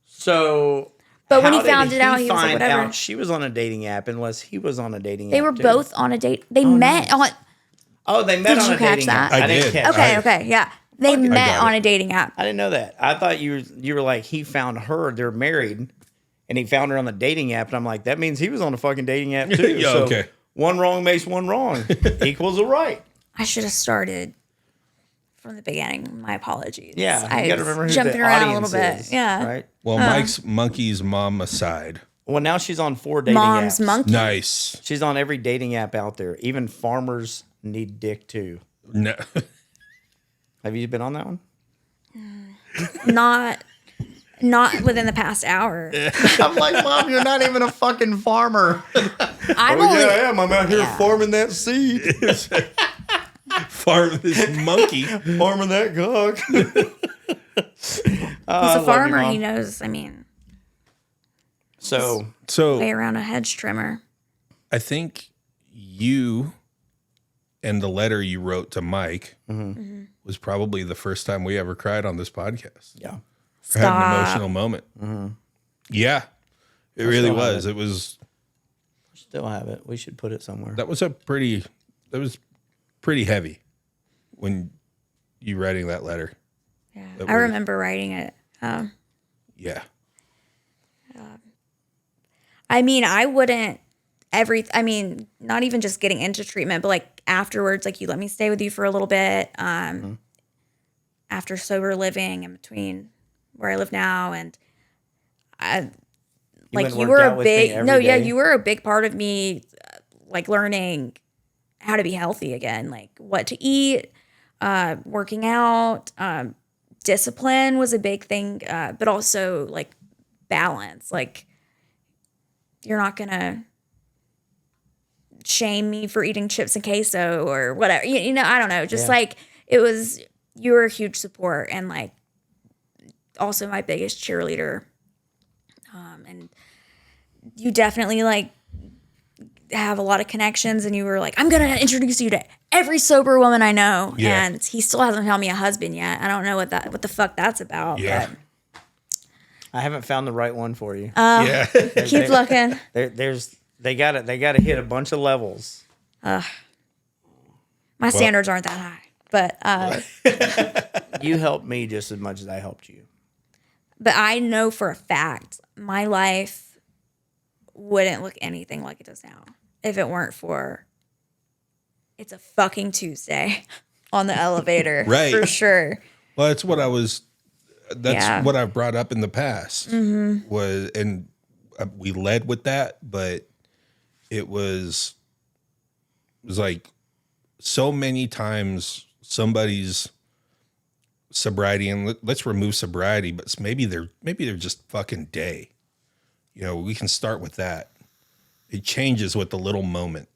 S2: So,
S3: But when he
S2: how did
S3: found it out, he was like,
S2: find
S3: whatever.
S2: out she was on a dating app unless he was on a dating app.
S3: They were
S2: too?
S3: both on a date. They met on.
S2: Oh, they met
S3: Did
S2: on
S3: you
S2: a
S3: catch
S2: dating
S3: that?
S2: app.
S1: I
S2: didn't
S1: did.
S2: catch
S3: Okay,
S2: that.
S3: okay, yeah. They met
S1: got
S3: on
S1: it.
S3: a dating app.
S2: I didn't know that. I thought you were like he found her. They're married, and he found her on the dating app. And I'm like, that means he was on a fucking dating app too.
S1: Yeah,
S2: so
S1: okay.
S2: one wrong makes one wrong equals a right.
S3: I should have started from the beginning. My apologies.
S2: Yeah,
S3: I
S2: you got to
S3: was
S2: remember who
S3: jumping
S2: the
S3: around a
S2: audience
S3: little bit.
S2: is.
S3: Yeah.
S2: Right.
S1: Well, Mike's monkey's mom aside.
S2: Well, now she's on 4 dating
S3: Mom's
S2: apps.
S3: monkey.
S1: Nice.
S2: She's on every dating app out there. Even farmers need dick too.
S1: No.
S2: Have you been on that one?
S3: Not within the past hour.
S2: I'm like, Mom, you're not even a fucking farmer.
S3: I'm only.
S2: I am. I'm out here
S3: Yeah.
S2: farming that seed,
S1: Farm this monkey.
S2: farming that cock.
S3: He's a farmer. He knows. I mean,
S2: So
S1: So
S3: way around a hedge trimmer.
S1: I think you and the letter you wrote to Mike was probably the first time we ever cried on this podcast.
S2: yeah,
S1: Or had an
S3: Stop.
S1: emotional moment. Yeah, it really
S2: still have
S1: was. It was
S2: still have it. We should put it somewhere.
S1: that was pretty heavy when you writing that letter.
S3: Yeah,
S1: That
S3: I
S1: was-
S3: remember writing it.
S1: Yeah.
S3: I mean, I wouldn't not even just getting into treatment, but like afterwards, like you let me stay with you for a little bit. After sober living in between where I live now, and you were a big you were a big part of me, like learning how to be healthy again, like what to eat, working out, discipline was a big thing, but also like balance. Like you're not gonna shame me for eating chips and queso or whatever. You know, I don't know. Just like you were a huge support and like also my biggest cheerleader. And you definitely like have a lot of connections, and you were like, I'm going to introduce you to every sober woman I know.
S1: Yeah.
S3: And he still hasn't found me a husband yet. I don't know what the fuck that's about.
S1: Yeah.
S3: But
S2: I haven't found the right one for you.
S1: Yeah.
S3: keep looking.
S2: They gotta hit a bunch of levels.
S3: My standards aren't that high, but
S2: You helped me just as much as I helped you.
S3: but I know for a fact my life wouldn't look anything like it does now if it weren't for it's a fucking Tuesday on the elevator.
S1: Right.
S3: For sure.
S1: Well, that's what what I've brought up in the past was, and we led with that, but it was like so many times somebody's sobriety, and let's remove sobriety, but maybe they're just fucking day. You know, we can start with that. It changes with the little moment,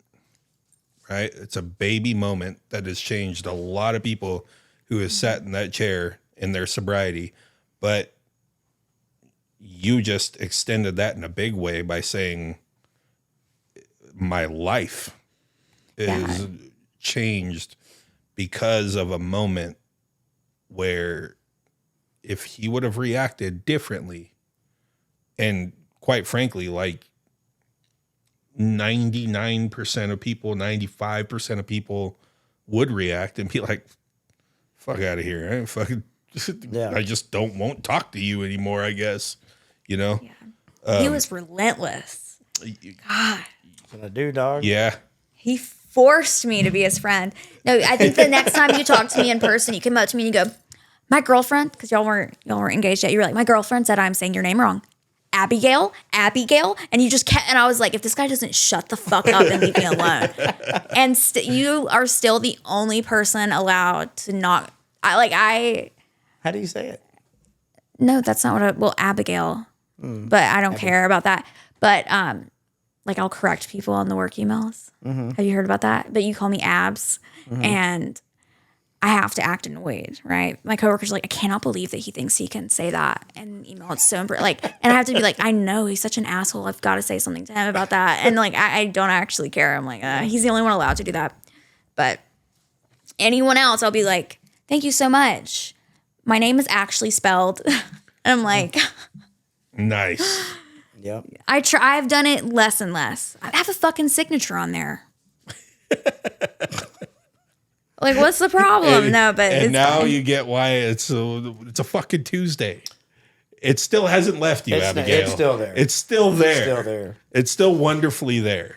S1: right? It's a baby moment that has changed a lot of people who have sat in that chair in their sobriety, but you just extended that in a big way by saying my life is changed because of a moment where if he would have reacted differently, and quite frankly, like 99% of people, 95% of people would react and be like, fuck out of here. I fucking, I just won't talk to you anymore, I guess, you know?
S3: Yeah. He was relentless. God.
S2: What I do, dog?
S1: Yeah.
S3: He forced me to be his friend. No, I think the next time you talk to me in person, you come up to me and you go, my girlfriend, because y'all weren't engaged yet. You were like, my girlfriend said I'm saying your name wrong. Abigail, and you just kept, and I was like, if this guy doesn't shut the fuck up and leave me alone. And you are still the only person allowed to not,
S2: How do you say it?
S3: No, that's not what Abigail, but I don't care about that. But, like I'll correct people on the work emails. Have you heard about that? But you call me Abs, and I have to act annoyed, right? My coworker's like, I cannot believe that he thinks he can say that and email. It's so and I have to be like, I know he's such an asshole. I've got to say something to him about that. And like, I don't actually care. I'm like, he's the only one allowed to do that. But anyone else, I'll be like, thank you so much. My name is actually spelled. And I'm like,
S1: Nice.
S2: Yep.
S3: I've done it less and less. I have a fucking signature on there. Like, what's the problem?
S1: And
S3: it's
S1: now
S3: fine.
S1: you get why it's a fucking Tuesday. It still hasn't left you, Abigail.
S2: It's still there.
S1: It's still there.
S2: It's still there.
S1: It's still wonderfully there.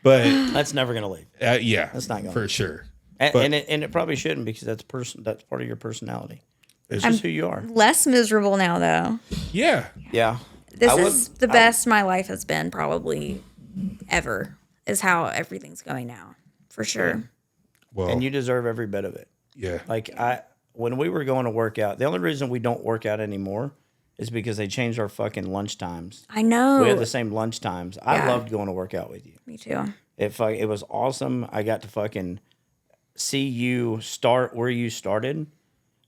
S1: But
S2: That's never gonna leave.
S1: yeah,
S2: That's not gonna
S1: for
S2: leave.
S1: sure.
S2: And it probably shouldn't, because that's part of your personality. It's just who you are.
S3: Less miserable now, though.
S1: Yeah.
S2: Yeah.
S3: This is the best my life has been probably ever, is how everything's going now, for sure.
S1: Well,
S2: And you deserve every bit of it.
S1: yeah.
S2: Like when we were going to work out, the only reason we don't work out anymore is because they changed our fucking lunch times.
S3: I know.
S2: We had the same lunch times. I
S3: Yeah.
S2: loved going to work out with you.
S3: Me too.
S2: It was awesome. I got to fucking see you start where you started,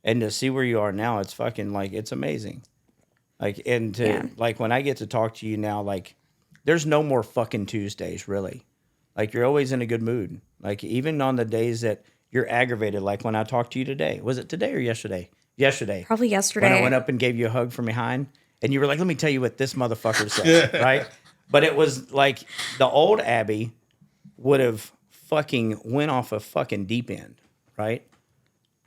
S2: and to see where you are now, it's fucking like, it's amazing. Like, and like when I get to talk to you now, like there's no more fucking Tuesdays, really. Like you're always in a good mood. Like even on the days that you're aggravated, like when I talked to you today. Was it today or yesterday? Yesterday.
S3: Probably yesterday.
S2: When I went up and gave you a hug from behind, and you were like, let me tell you what this motherfucker said, right? But it was like the old Abby would have fucking went off a fucking deep end, right?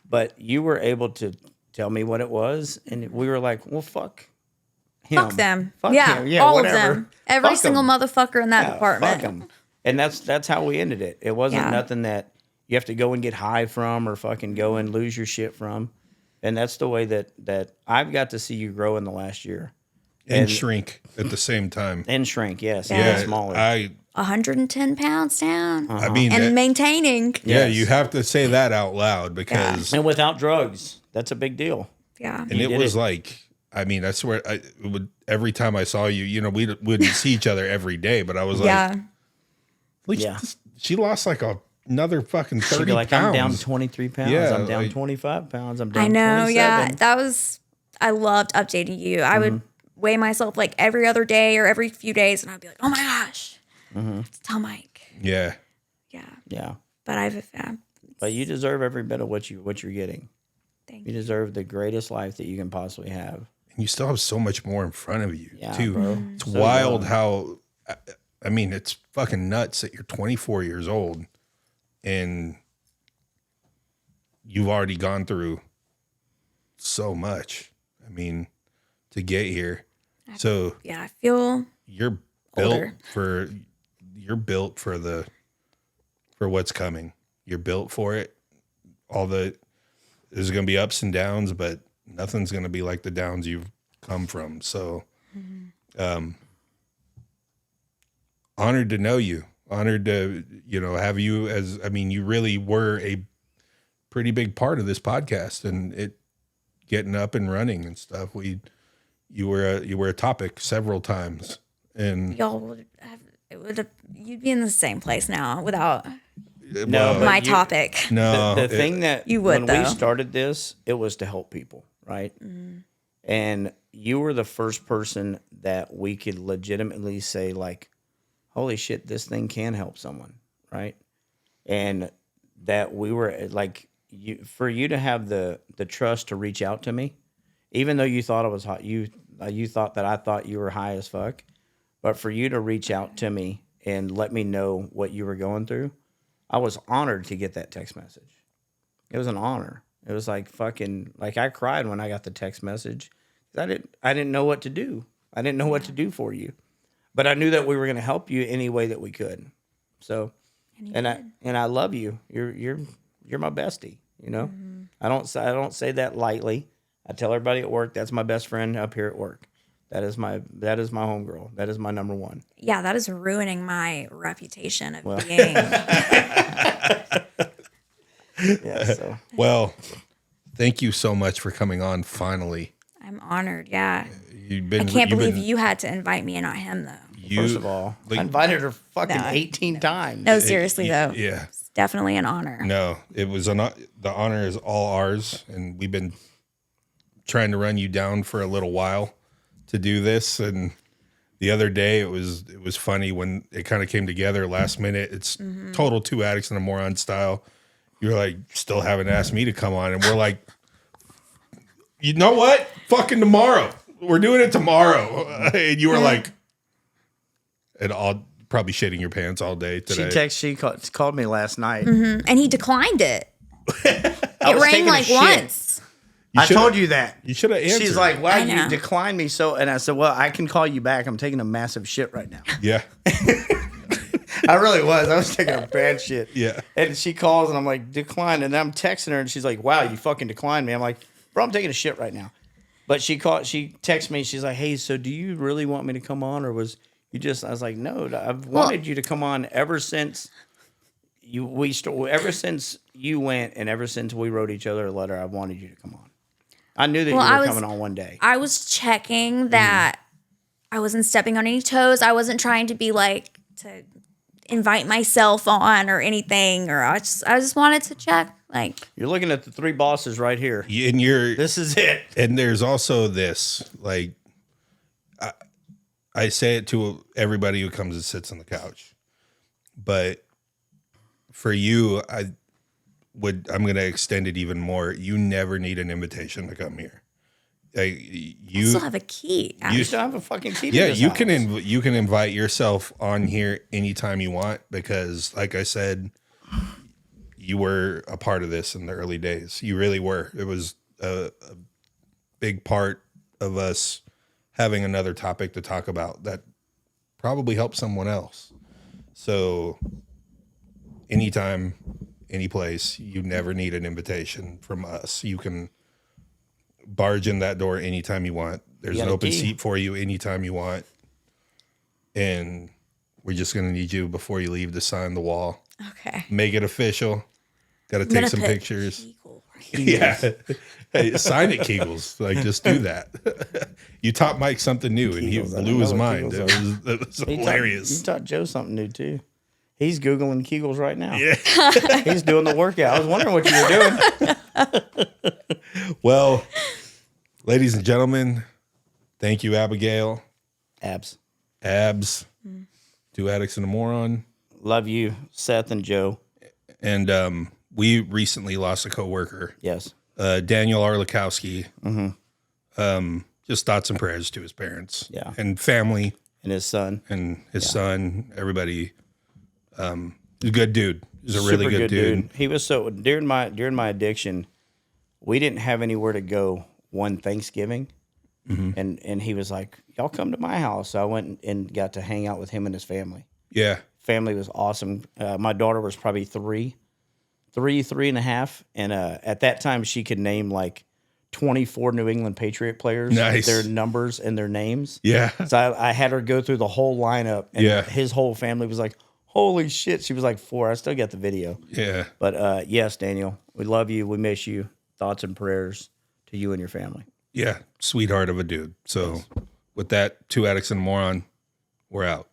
S2: But you were able to tell me what it was, and we were like, well, fuck.
S3: Fuck them.
S2: Fuck
S3: yeah,
S2: him. Yeah,
S3: all
S2: whatever.
S3: of them. Every
S2: Fuck
S3: single
S2: 'em.
S3: motherfucker in that
S2: Yeah,
S3: department.
S2: fuck 'em. And that's how we ended it. It wasn't
S3: Yeah.
S2: nothing that you have to go and get high from or fucking go and lose your shit from. And that's the way that I've got to see you grow in the last year.
S1: And shrink at the same time.
S2: And shrink, yes.
S3: Yeah.
S2: And get smaller.
S3: 110 pounds down.
S1: I mean,
S3: And maintaining.
S1: yeah,
S2: Yes.
S1: you have to say that out loud because,
S2: And without drugs. That's a big deal.
S3: Yeah.
S1: and it
S2: did
S1: was
S2: it.
S1: like, I mean, I swear, it would every time I saw you, you know, we wouldn't see each other every day, but I was like,
S3: Yeah.
S1: at least
S2: Yeah.
S1: she lost like another fucking 30
S2: She'd be like,
S1: pounds.
S2: I'm down 23 pounds.
S1: Yeah,
S2: I'm down
S1: like-
S2: 25 pounds. I'm down
S3: I know.
S2: 27.
S3: Yeah. I loved updating you. I would weigh myself like every other day or every few days and I'd be like, oh my gosh. Tell Mike.
S1: Yeah.
S3: Yeah.
S2: Yeah.
S3: But
S2: But you deserve every bit of what you're getting.
S3: thank
S2: You
S3: you.
S2: deserve the greatest life that you can possibly have.
S1: And you still have so much more in front of you,
S2: Yeah,
S1: too.
S2: bro.
S1: It's
S2: So
S1: wild
S2: young.
S1: how, I mean, it's fucking nuts that you're 24 years old and you've already gone through so much. I mean, to get here. So
S3: Yeah. I feel
S1: you're built
S3: older.
S1: for what's coming. You're built for it. There's going to be ups and downs, but nothing's going to be like the downs you've come from. So, honored to know you, honored to, have you you really were a pretty big part of this podcast and it getting up and running and stuff. You were a topic several times and
S3: y'all you'd be in the same place now without
S2: No, but
S3: my
S2: you-
S3: topic.
S1: no,
S2: The thing that
S3: You would,
S2: when we
S3: though.
S2: started this, it was to help people, right? And you were the first person that we could legitimately say, like, holy shit, this thing can help someone, right? And that we were like, for you to have the trust to reach out to me, even though you thought I was hot, you thought that I thought you were high as fuck, but for you to reach out to me and let me know what you were going through, I was honored to get that text message. It was an honor. It was like fucking, like I cried when I got the text message. I didn't know what to do. I didn't know what to do for you, but I knew that we were going to help you any way that we could. So, and I love you. You're my bestie. You know, I don't say that lightly. I tell everybody at work that's my best friend up here at work. That is my homegirl. That is my number one.
S3: Yeah, that is ruining my reputation of being.
S2: Yeah. So
S1: well, thank you so much for coming on finally.
S3: I'm honored. Yeah.
S1: You've been
S3: I can't
S1: you've
S3: believe
S1: been-
S3: you had to invite me and not him, though.
S2: first of all,
S1: like-
S2: I invited her fucking
S3: No,
S2: 18 times.
S3: No, seriously, though.
S1: Yeah.
S3: It's definitely an honor.
S1: No, it was the honor is all ours, and we've been trying to run you down for a little while to do this. And the other day, it was funny when it kind of came together last minute. It's total Two Addicts and a Moron style. You're like, still haven't asked me to come on, and we're like, you know what? Fucking tomorrow. We're doing it tomorrow. And you were like, and all probably shitting your pants all day today.
S2: She called me last night.
S3: And he declined it. It
S2: was
S3: rang
S2: taking a
S3: like
S2: shit.
S3: once.
S2: I
S1: should've-
S2: told you that.
S1: You should have answered.
S2: She's like, "Wow,
S3: I
S2: you
S3: know.
S2: declined me so," and I said, "Well, I can call you back. I'm taking a massive shit right now."
S1: yeah,
S2: I really was. I was taking a bad shit.
S1: yeah.
S2: And she calls, and I'm like, "Decline." And I'm texting her, and she's like, "Wow, you fucking declined me." I'm like, "Bro, I'm taking a shit right now." But she texts me. She's like, "Hey, so do you really want me to come on, or was you just?" I was like, "No, I've wanted you to come on ever since ever since you went, and ever since we wrote each other a letter. I wanted you to come on. I knew that you were coming on one day."
S3: I was checking that I wasn't stepping on any toes. I wasn't trying to be like to invite myself on or anything, or I just wanted to check. Like,
S2: You're looking at the three bosses right here.
S1: And you're
S2: This is it.
S1: and there's also this, like, I say it to everybody who comes and sits on the couch, but for you, I'm going to extend it even more. You never need an invitation to come here. Like,
S3: I
S1: you
S3: still have a key.
S2: You still have a fucking key to
S1: yeah,
S2: this
S1: you
S2: house.
S1: can invite yourself on here anytime you want, because like I said, you were a part of this in the early days. You really were. It was a big part of us having another topic to talk about that probably helps someone else. So anytime, any place, you never need an invitation from us. You can barge in that door anytime you want. There's an open seat for you anytime you want. And we're just going to need you before you leave to sign the wall.
S3: Okay.
S1: Make it official. Got to take some pictures.
S3: Kegel.
S1: Yeah. Hey, sign it, Kegels. Like, just do that. You taught Mike something new, and he blew his mind. It was hilarious.
S2: You taught Joe something new, too. He's Googling Kegels right now.
S1: Yeah.
S2: He's doing the workout. I was wondering what you were doing.
S1: Well, ladies and gentlemen, thank you, Abigail.
S2: Abs.
S1: 2 Addicts and a Moron.
S2: Love you, Seth and Joe.
S1: And we recently lost a coworker.
S2: Yes.
S1: Daniel Arlikowski. Just thoughts and prayers to his parents.
S2: Yeah.
S1: And family.
S2: And his son.
S1: And his son. Everybody. He's a good dude. He's a really good dude.
S2: He was so during my addiction, we didn't have anywhere to go one Thanksgiving. And he was like, y'all come to my house. So I went and got to hang out with him and his family.
S1: Yeah.
S2: Family was awesome. My daughter was probably 3.5. And at that time, she could name like 24 New England Patriot players,
S1: nice.
S2: Their numbers and their names.
S1: Yeah.
S2: So I had her go through the whole lineup. And
S1: yeah.
S2: His whole family was like, holy shit. She was like 4. I still got the video.
S1: Yeah.
S2: But yes, Daniel, we love you. We miss you. Thoughts and prayers to you and your family.
S1: Yeah. Sweetheart of a dude. So with that, 2 Addicts and a Moron, we're out.